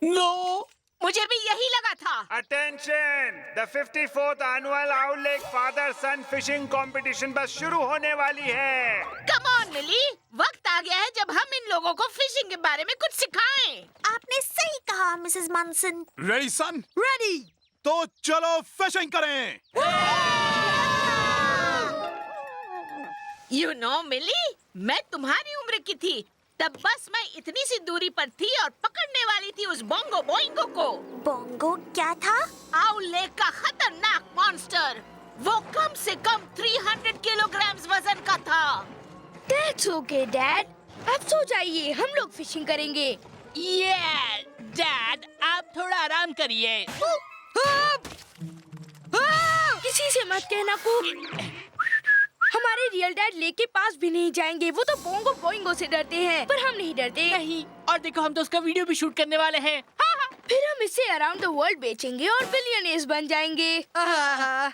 नो, मुझे भी यही लगा था। Attention, the 54th annual Owl Lake father son fishing competition बस शुरू होने वाली है। कम ऑन मिली, वक्त आ गया है जब हम इन लोगों को फिशिंग के बारे में कुछ सिखाएं। आपने सही कहा मिसेस मनसन। रेडी सन? रेडी। तो चलो फिशिंग करें। You know, मिली, मैं तुम्हारी उम्र की थी, तब बस मैं इतनी सी दूरी पर थी और पकड़ने वाली थी उस बोंगो बोइंगो को। बोंगो क्या था? आउल लेक का खतरनाक मॉन्स्टर। वो कम से कम 300 किलोग्राम वजन का था। That's okay, Dad. आप सो जाइए, हम लोग फिशिंग करेंगे। डैड आप थोड़ा आराम करिए। किसी से मत कहना कुक। हमारे रियल डैड लेक के पास भी नहीं जाएंगे। वो तो बोंगो बोइंगो से डरते हैं, पर हम नहीं डरते। नहीं, और देखो हम तो उसका वीडियो भी शूट करने वाले हैं। फिर हम इसे अराउंड द वर्ल्ड बेचेंगे और बिलियनियर्स बन जाएंगे। हाँ?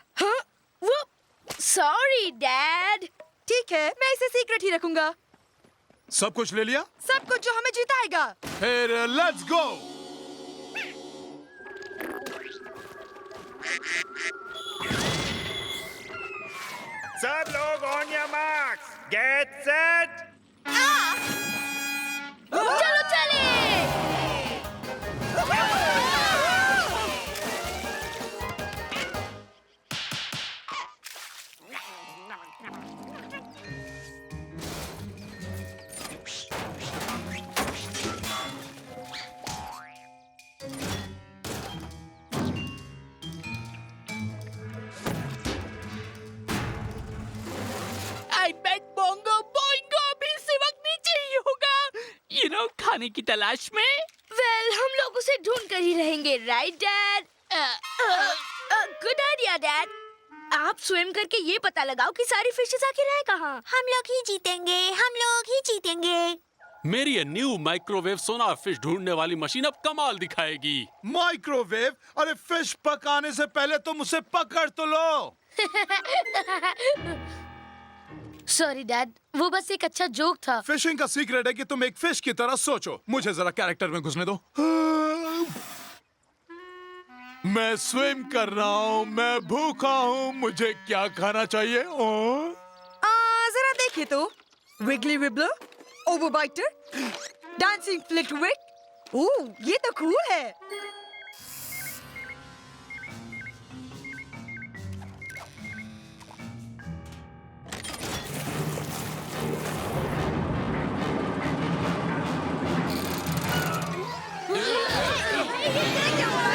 वो सॉरी डैड। ठीक है, मैं इसे सीक्रेट ही रखूंगा। सब कुछ ले लिया? सब कुछ जो हमें जिताएगा। फिर लेट्स गो। सब लोग on your marks, get set. चलो चले। आई बेट बोंगो बोइंगो भी इसी वक्त नीचे ही होगा। खाने की तलाश में। वेल, हम लोग उसे ढूंढ कर ही रहेंगे, right dad? Good idea dad. आप स्वयं करके ये पता लगाओ कि सारी फिशेस आखिर है कहाँ। हम लोग ही जीतेंगे, हम लोग ही जीतेंगे। मेरी ये न्यू माइक्रोवेव सोनार फिश ढूंढने वाली मशीन अब कमाल दिखाएगी। माइक्रोवेव? अरे फिश पकाने से पहले तुम उसे पकड़ तो लो। सॉरी डैड, वो बस एक अच्छा जोक था। फिशिंग का सीक्रेट है कि तुम एक फिश की तरह सोचो। मुझे जरा कैरेक्टर में घुसने दो। मैं स्विम कर रहा हूँ, मैं भूखा हूँ, मुझे क्या खाना चाहिए? जरा देखिए तो, विगली विबलर, ओवरबाइटर, डांसिंग फ्लिटविट। ओह, ये तो कूल है।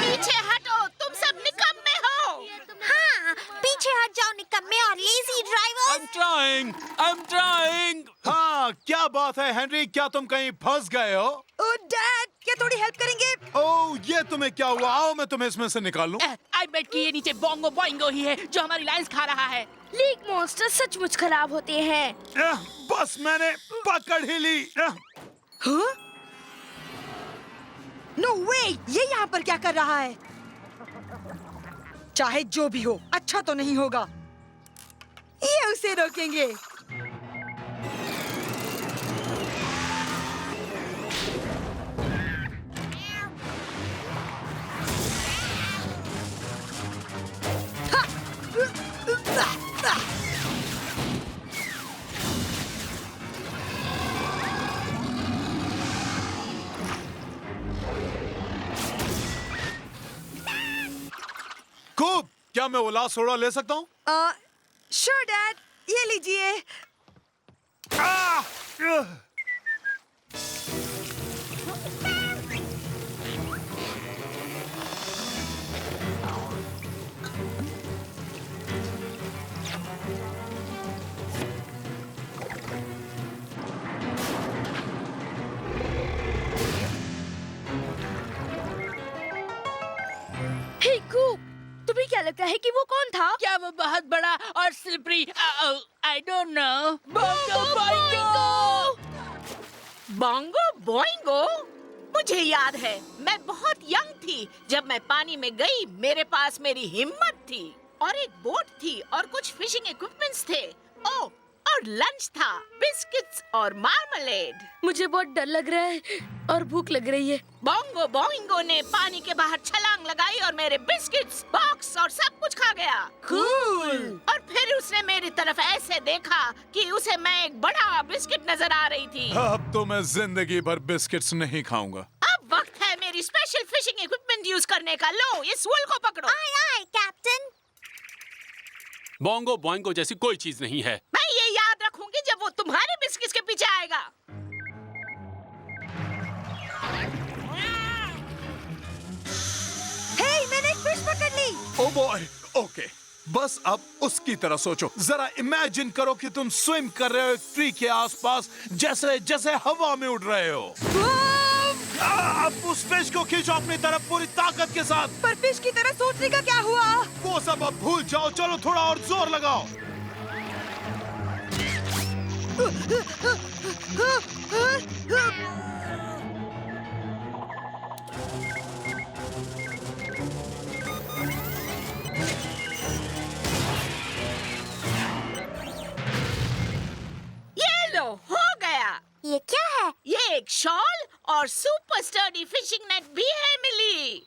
पीछे हटो, तुम सब निकम्मे हो। हाँ, पीछे हट जाओ निकम्मे और लेजी ड्राइवर। I'm trying. हाँ, क्या बात है हेनरी, क्या तुम कहीं फंस गए हो? ओह डैड, क्या थोड़ी हेल्प करेंगे? ओह, ये तुम्हें क्या हुआ? आओ मैं तुम्हें इसमें से निकाल लूं। आई बेट कि ये नीचे बोंगो बोइंगो ही है जो हमारी लाइंस खा रहा है। लेक मॉन्स्टर सचमुच खराब होते हैं। बस मैंने पकड़ ही ली। हाँ? नो वे, ये यहाँ पर क्या कर रहा है? चाहे जो भी हो, अच्छा तो नहीं होगा। ये उसे रोकेंगे। खूब, क्या मैं वो लास्ट सोडा ले सकता हूँ? श्योर डैड, ये लीजिए। हे कूक, तुम्हें क्या लगता है कि वो कौन था? क्या वो बहुत बड़ा और slippery? I don't know. Bongo Boingo. Bongo Boingo? मुझे याद है, मैं बहुत यंग थी जब मैं पानी में गई। मेरे पास मेरी हिम्मत थी और एक बोट थी और कुछ फिशिंग इक्विपमेंट्स थे। ओह, और लंच था, बिस्किट्स और मार्मलेड। मुझे बहुत डर लग रहा है और भूख लग रही है। बोंगो बोइंगो ने पानी के बाहर छलांग लगाई और मेरे बिस्किट्स, बॉक्स और सब कुछ खा गया। कूल। और फिर उसने मेरी तरफ ऐसे देखा कि उसे मैं एक बड़ा बिस्किट नजर आ रही थी। अब तो मैं जिंदगी भर बिस्किट्स नहीं खाऊंगा। अब वक्त है मेरी स्पेशल फिशिंग इक्विपमेंट यूज करने का। लो, इस वूल को पकड़ो। आए आए कैप्टन। बोंगो बोइंगो जैसी कोई चीज नहीं है। मैं ये याद रखूंगी बस अब उसकी तरह सोचो। जरा इमेजिन करो कि तुम स्विम कर रहे हो एक ट्री के आसपास, जैसे जैसे हवा में उड़ रहे हो। अब उस फिश को खींचो अपनी तरफ पूरी ताकत के साथ। पर फिश की तरह सोचने का क्या हुआ? वो सब अब भूल जाओ, चलो थोड़ा और जोर लगाओ। हो गया। ये क्या है? ये एक शॉल और सुपर स्टर्डी फिशिंग नेट भी है मिली।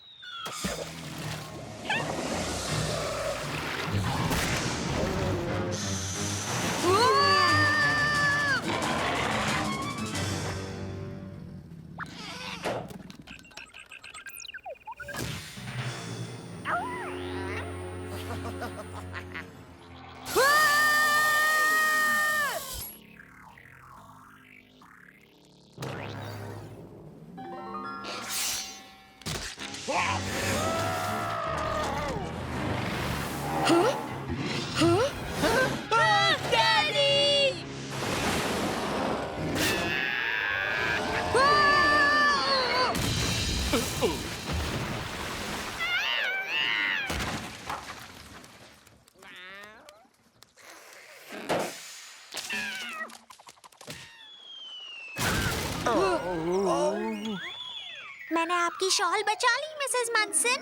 मैंने आपकी शॉल बचा ली मिसेस मनसन।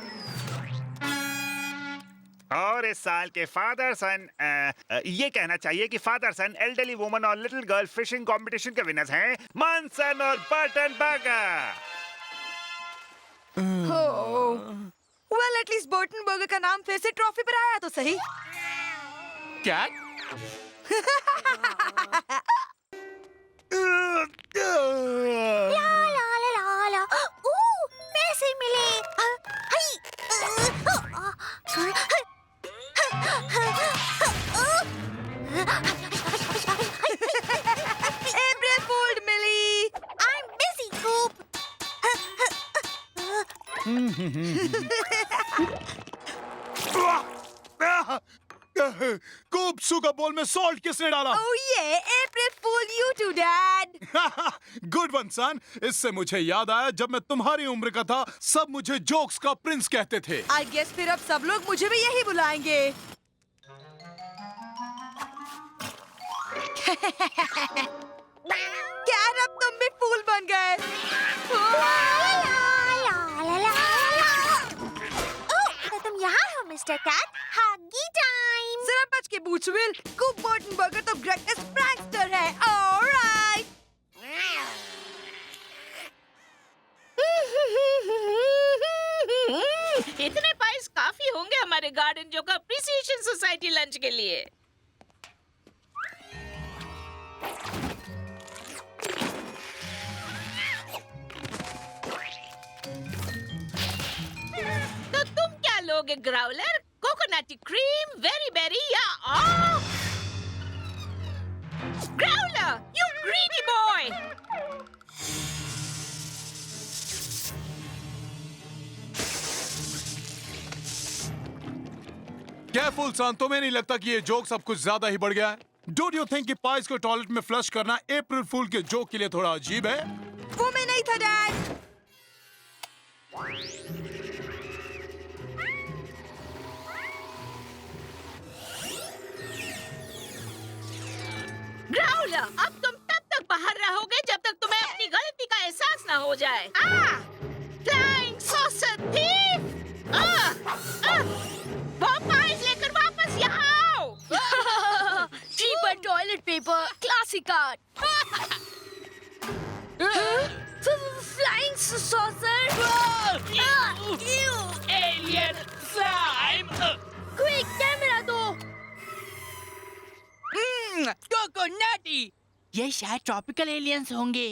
और इस साल के फादर सन ये कहना चाहिए कि फादर सन एल्डरली वुमन और लिटिल गर्ल फिशिंग कंपटीशन के विनर्स हैं मनसन और Burton burger. Well at least Burton burger का नाम फिर से ट्रॉफी पर आया तो सही। क्या? ला ला ला ला ला। पैसे मिले। अप्रैल फूल मिली। I'm busy, Coop. कूप सूगा बोल में सॉल्ट किसने डाला? Oh yeah, April Fool you too, Dad. Good one son. इससे मुझे याद आया जब मैं तुम्हारी उम्र का था सब मुझे जोक्स का प्रिंस कहते थे। I guess फिर अब सब लोग मुझे भी यही बुलाएंगे। क्या अब तुम भी फूल बन गए? तो तुम यहाँ हो मिस्टर कैट। हगी टाइम। जरा बच के पूछ विल। कूप बर्टन बर्गर तो ग्रेटेस्ट प्रैंकस्टर है। ऑलराइट। इतने पाइस काफी होंगे हमारे गार्डन जो का अप्रिसिएशन सोसाइटी लंच के लिए। तो तुम क्या लोगे Growler? Coconut cream, very berry या Growler, you greedy boy. Careful son, तुम्हें नहीं लगता कि ये जोक सब कुछ ज्यादा ही बढ़ गया है? डोंट यू थिंक कि पाइस को टॉयलेट में फ्लश करना अप्रैल फूल के जोक के लिए थोड़ा अजीब है? वो मैं नहीं था, डैड। ग्राउलर, अब तुम तब तक बाहर रहोगे जब तक तुम्हें अपनी गलती का एहसास ना हो जाए। Flying saucer thief! वो पाइस लेकर वापस यहाँ आओ। Cheaper toilet paper, classic art. Flying saucer. Alien slime. Quick, camera दो। कोकोनटी, ये शायद ट्रॉपिकल एलियंस होंगे।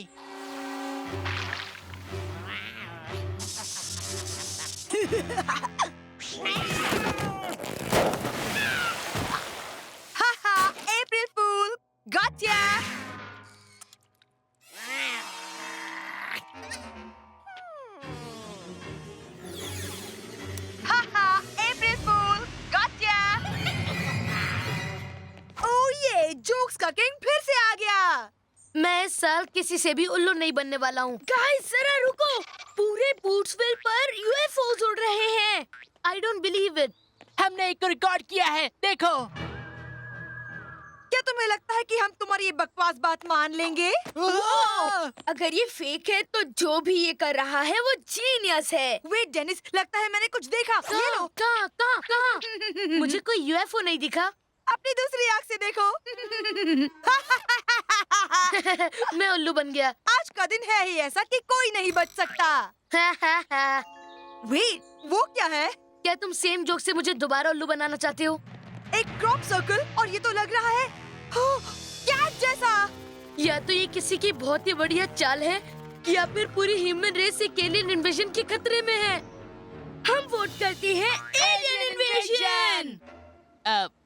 हाहा, अप्रैल फूल, गॉटया। हाहा, अप्रैल फूल, गॉटया। मैं इस साल किसी से भी उल्लू नहीं बनने वाला हूँ। गाइस जरा रुको, पूरे बूट्सविल पर यूएफओज उड़ रहे हैं। I don't believe it. हमने एक रिकॉर्ड किया है, देखो। क्या तुम्हें लगता है कि हम तुम्हारी ये बकवास बात मान लेंगे? अगर ये फेक है तो जो भी ये कर रहा है वो जीनियस है। वेट डेनिस, लगता है मैंने कुछ देखा। ये लो। कहाँ? मुझे कोई यूएफओ नहीं दिखा। अपनी दूसरी आँख से देखो। मैं उल्लू बन गया। आज का दिन है ही ऐसा कि कोई नहीं बच सकता। वेट, वो क्या है? क्या तुम सेम जोक से मुझे दोबारा उल्लू बनाना चाहते हो? एक क्रॉप सर्कल, और ये तो लग रहा है कैट जैसा। या तो ये किसी की बहुत ही बढ़िया चाल है या फिर पूरी ह्यूमन रेस एक एलियन इन्वेजन के खतरे में है। हम वोट करते हैं एलियन इन्वेजन।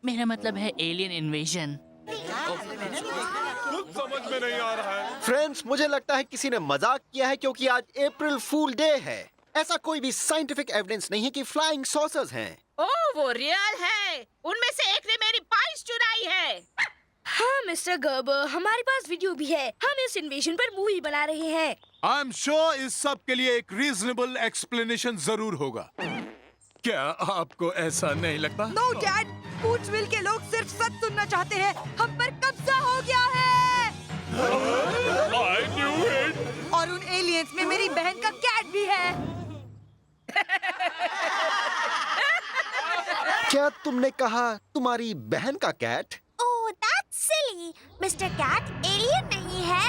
मेरा मतलब है एलियन इन्वेजन। कुछ समझ में नहीं आ रहा है। फ्रेंड्स, मुझे लगता है किसी ने मजाक किया है क्योंकि आज अप्रैल फूल डे है। ऐसा कोई भी साइंटिफिक एविडेंस नहीं है कि फ्लाइंग सॉसर्स हैं। ओह, वो रियल है। उनमें से एक ने मेरी पाइस चुराई है। हाँ मिस्टर गर्बर, हमारे पास वीडियो भी है। हम इस इन्वेजन पर मूवी बना रहे हैं। आई एम श्योर इस सब के लिए एक रीजनेबल एक्सप्लेनेशन जरूर होगा। क्या आपको ऐसा नहीं लगता? नो डैड, बूट्सविल के लोग सिर्फ सच सुनना चाहते हैं। हम पर कब्जा हो गया है। I knew it. और उन एलियंस में मेरी बहन का कैट भी है। क्या तुमने कहा तुम्हारी बहन का Cat? Oh, that's silly. Mister Cat alien नहीं है।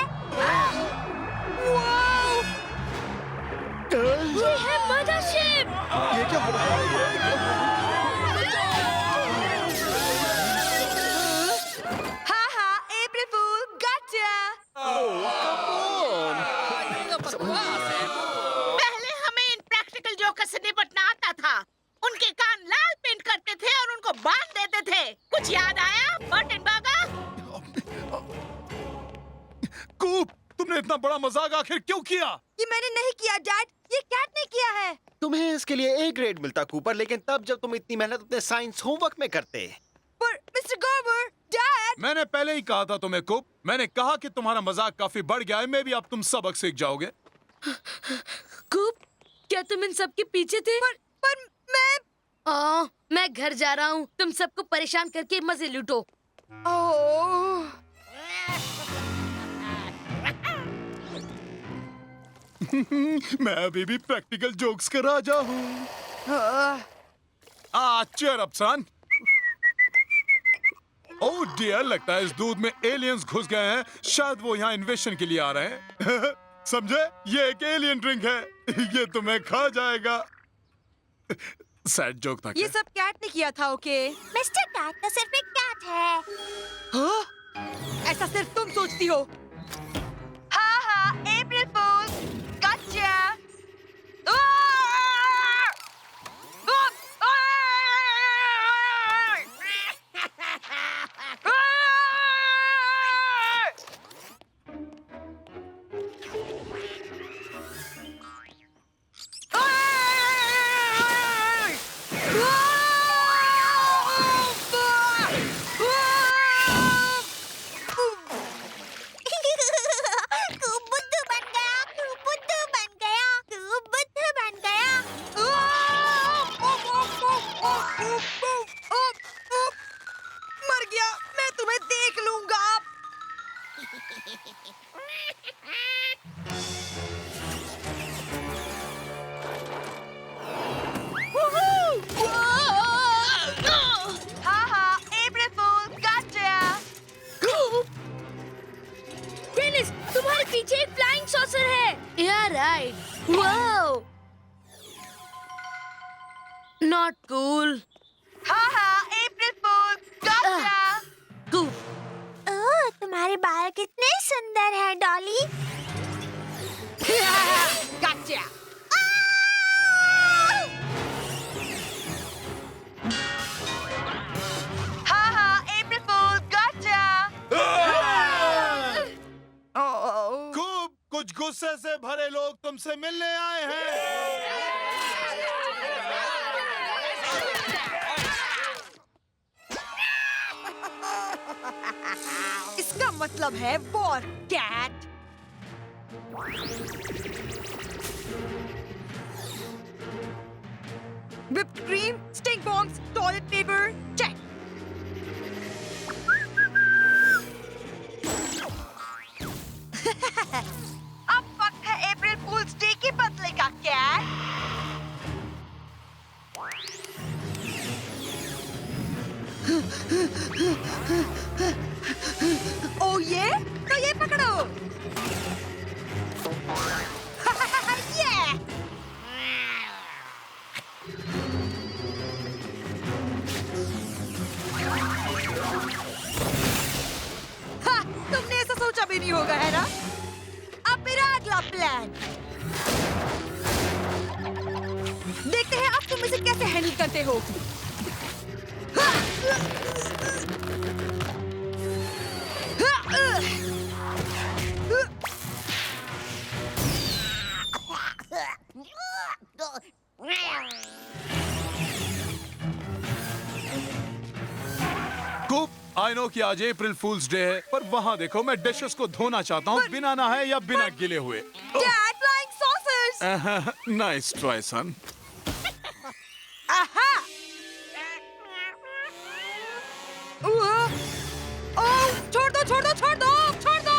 ये है मदरशिप। ये क्या हो रहा है? हाँ, अप्रैल फूल, गॉटचा। पहले हमें इन प्रैक्टिकल जोकर्स से निपटना आता था। उनके कान लाल पेंट करते थे और उनको बांध देते थे। कुछ याद आया बर्टन बागा? कूप, तुमने इतना बड़ा मजाक आखिर क्यों किया? ये मैंने नहीं किया डैड, ये कैट ने किया है। तुम्हें इसके लिए ए ग्रेड मिलता कूपर, लेकिन तब जब तुम इतनी मेहनत अपने साइंस होमवर्क में करते। पर मिस्टर गर्बर, डैड। मैंने पहले ही कहा था तुम्हें कूप। मैंने कहा कि तुम्हारा मजाक काफी बढ़ गया है। मे भी अब तुम सबक सीख जाओगे। कूप, क्या तुम इन सब के पीछे थे? पर मैं घर जा रहा हूँ। तुम सबको परेशान करके मजे लूटो। ओह, मैं अभी भी प्रैक्टिकल जोक्स का राजा हूँ। चीयर अप सन। ओह डियर, लगता है इस दूध में एलियंस घुस गए हैं। शायद वो यहाँ इन्वेशन के लिए आ रहे हैं। समझे? ये एक एलियन ड्रिंक है। ये तुम्हें खा जाएगा। सैड जोक था क्या? ये सब कैट ने किया था। ओके मिस्टर कैट तो सिर्फ एक कैट है। हाँ? ऐसा सिर्फ तुम सोचती हो। हाँ, अप्रैल फूल, गॉटचा। मर गया, मैं तुम्हें देख लूंगा। हाँ, अप्रैल फूल, गॉटचा। डेनिस, तुम्हारे पीछे एक फ्लाइंग सॉसर है। या राइट। Wow, not cool. हाँ, अप्रैल फूल, गॉटचा। ओह, तुम्हारे बाल कितने सुंदर हैं, डॉली। गॉटचा। हाँ, अप्रैल फूल, गॉटचा। खूब कुछ गुस्से से भरे लोग तुमसे मिलने आए हैं। इसका मतलब है war Cat. Whipped cream, stink bombs, toilet paper, check. अब वक्त है अप्रैल फूल्स डे की बदले का कैट। ओ ये तो ये पकड़ो। ये तुमने ऐसा सोचा भी नहीं होगा, है ना? अब मेरा अगला प्लान देखते हैं अब तुम इसे कैसे हैंडल करते हो। कूप, आई नो कि आज अप्रैल फूल्स डे है, पर वहाँ देखो मैं डिशेस को धोना चाहता हूँ, बिना नहाए या बिना गिले हुए। Dad, flying saucers! Nice try son. आहा! छोड़ दो, छोड़ दो, छोड़ दो, छोड़ दो!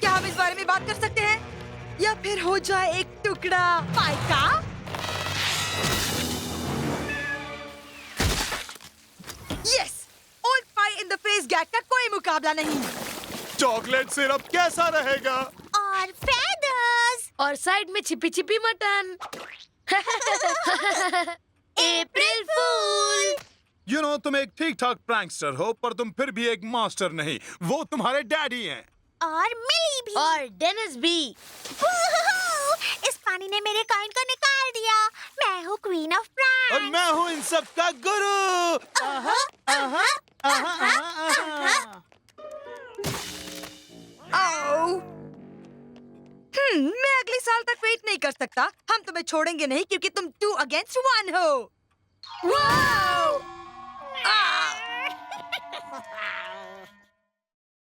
क्या हम इस बारे में बात कर सकते हैं? या फिर हो जाए एक टुकड़ा पाई का? Yes! Old pie in the face gag का कोई मुकाबला नहीं। चॉकलेट सिरप कैसा रहेगा? और फेदर्स और साइड में छिपी छिपी mutton. April fool. You know तुम एक ठीक ठाक प्रैंकस्टर हो, पर तुम फिर भी एक मास्टर नहीं। वो तुम्हारे डैडी हैं। और मिली भी। और डेनिस भी। इस पानी ने मेरे कॉइन को निकाल दिया। मैं हूँ क्वीन ऑफ प्रैंक्स। और मैं हूँ इन सब का गुरु। मैं अगले साल तक वेट नहीं कर सकता। हम तुम्हें छोड़ेंगे नहीं क्योंकि तुम 2 against 1 हो। वाओ!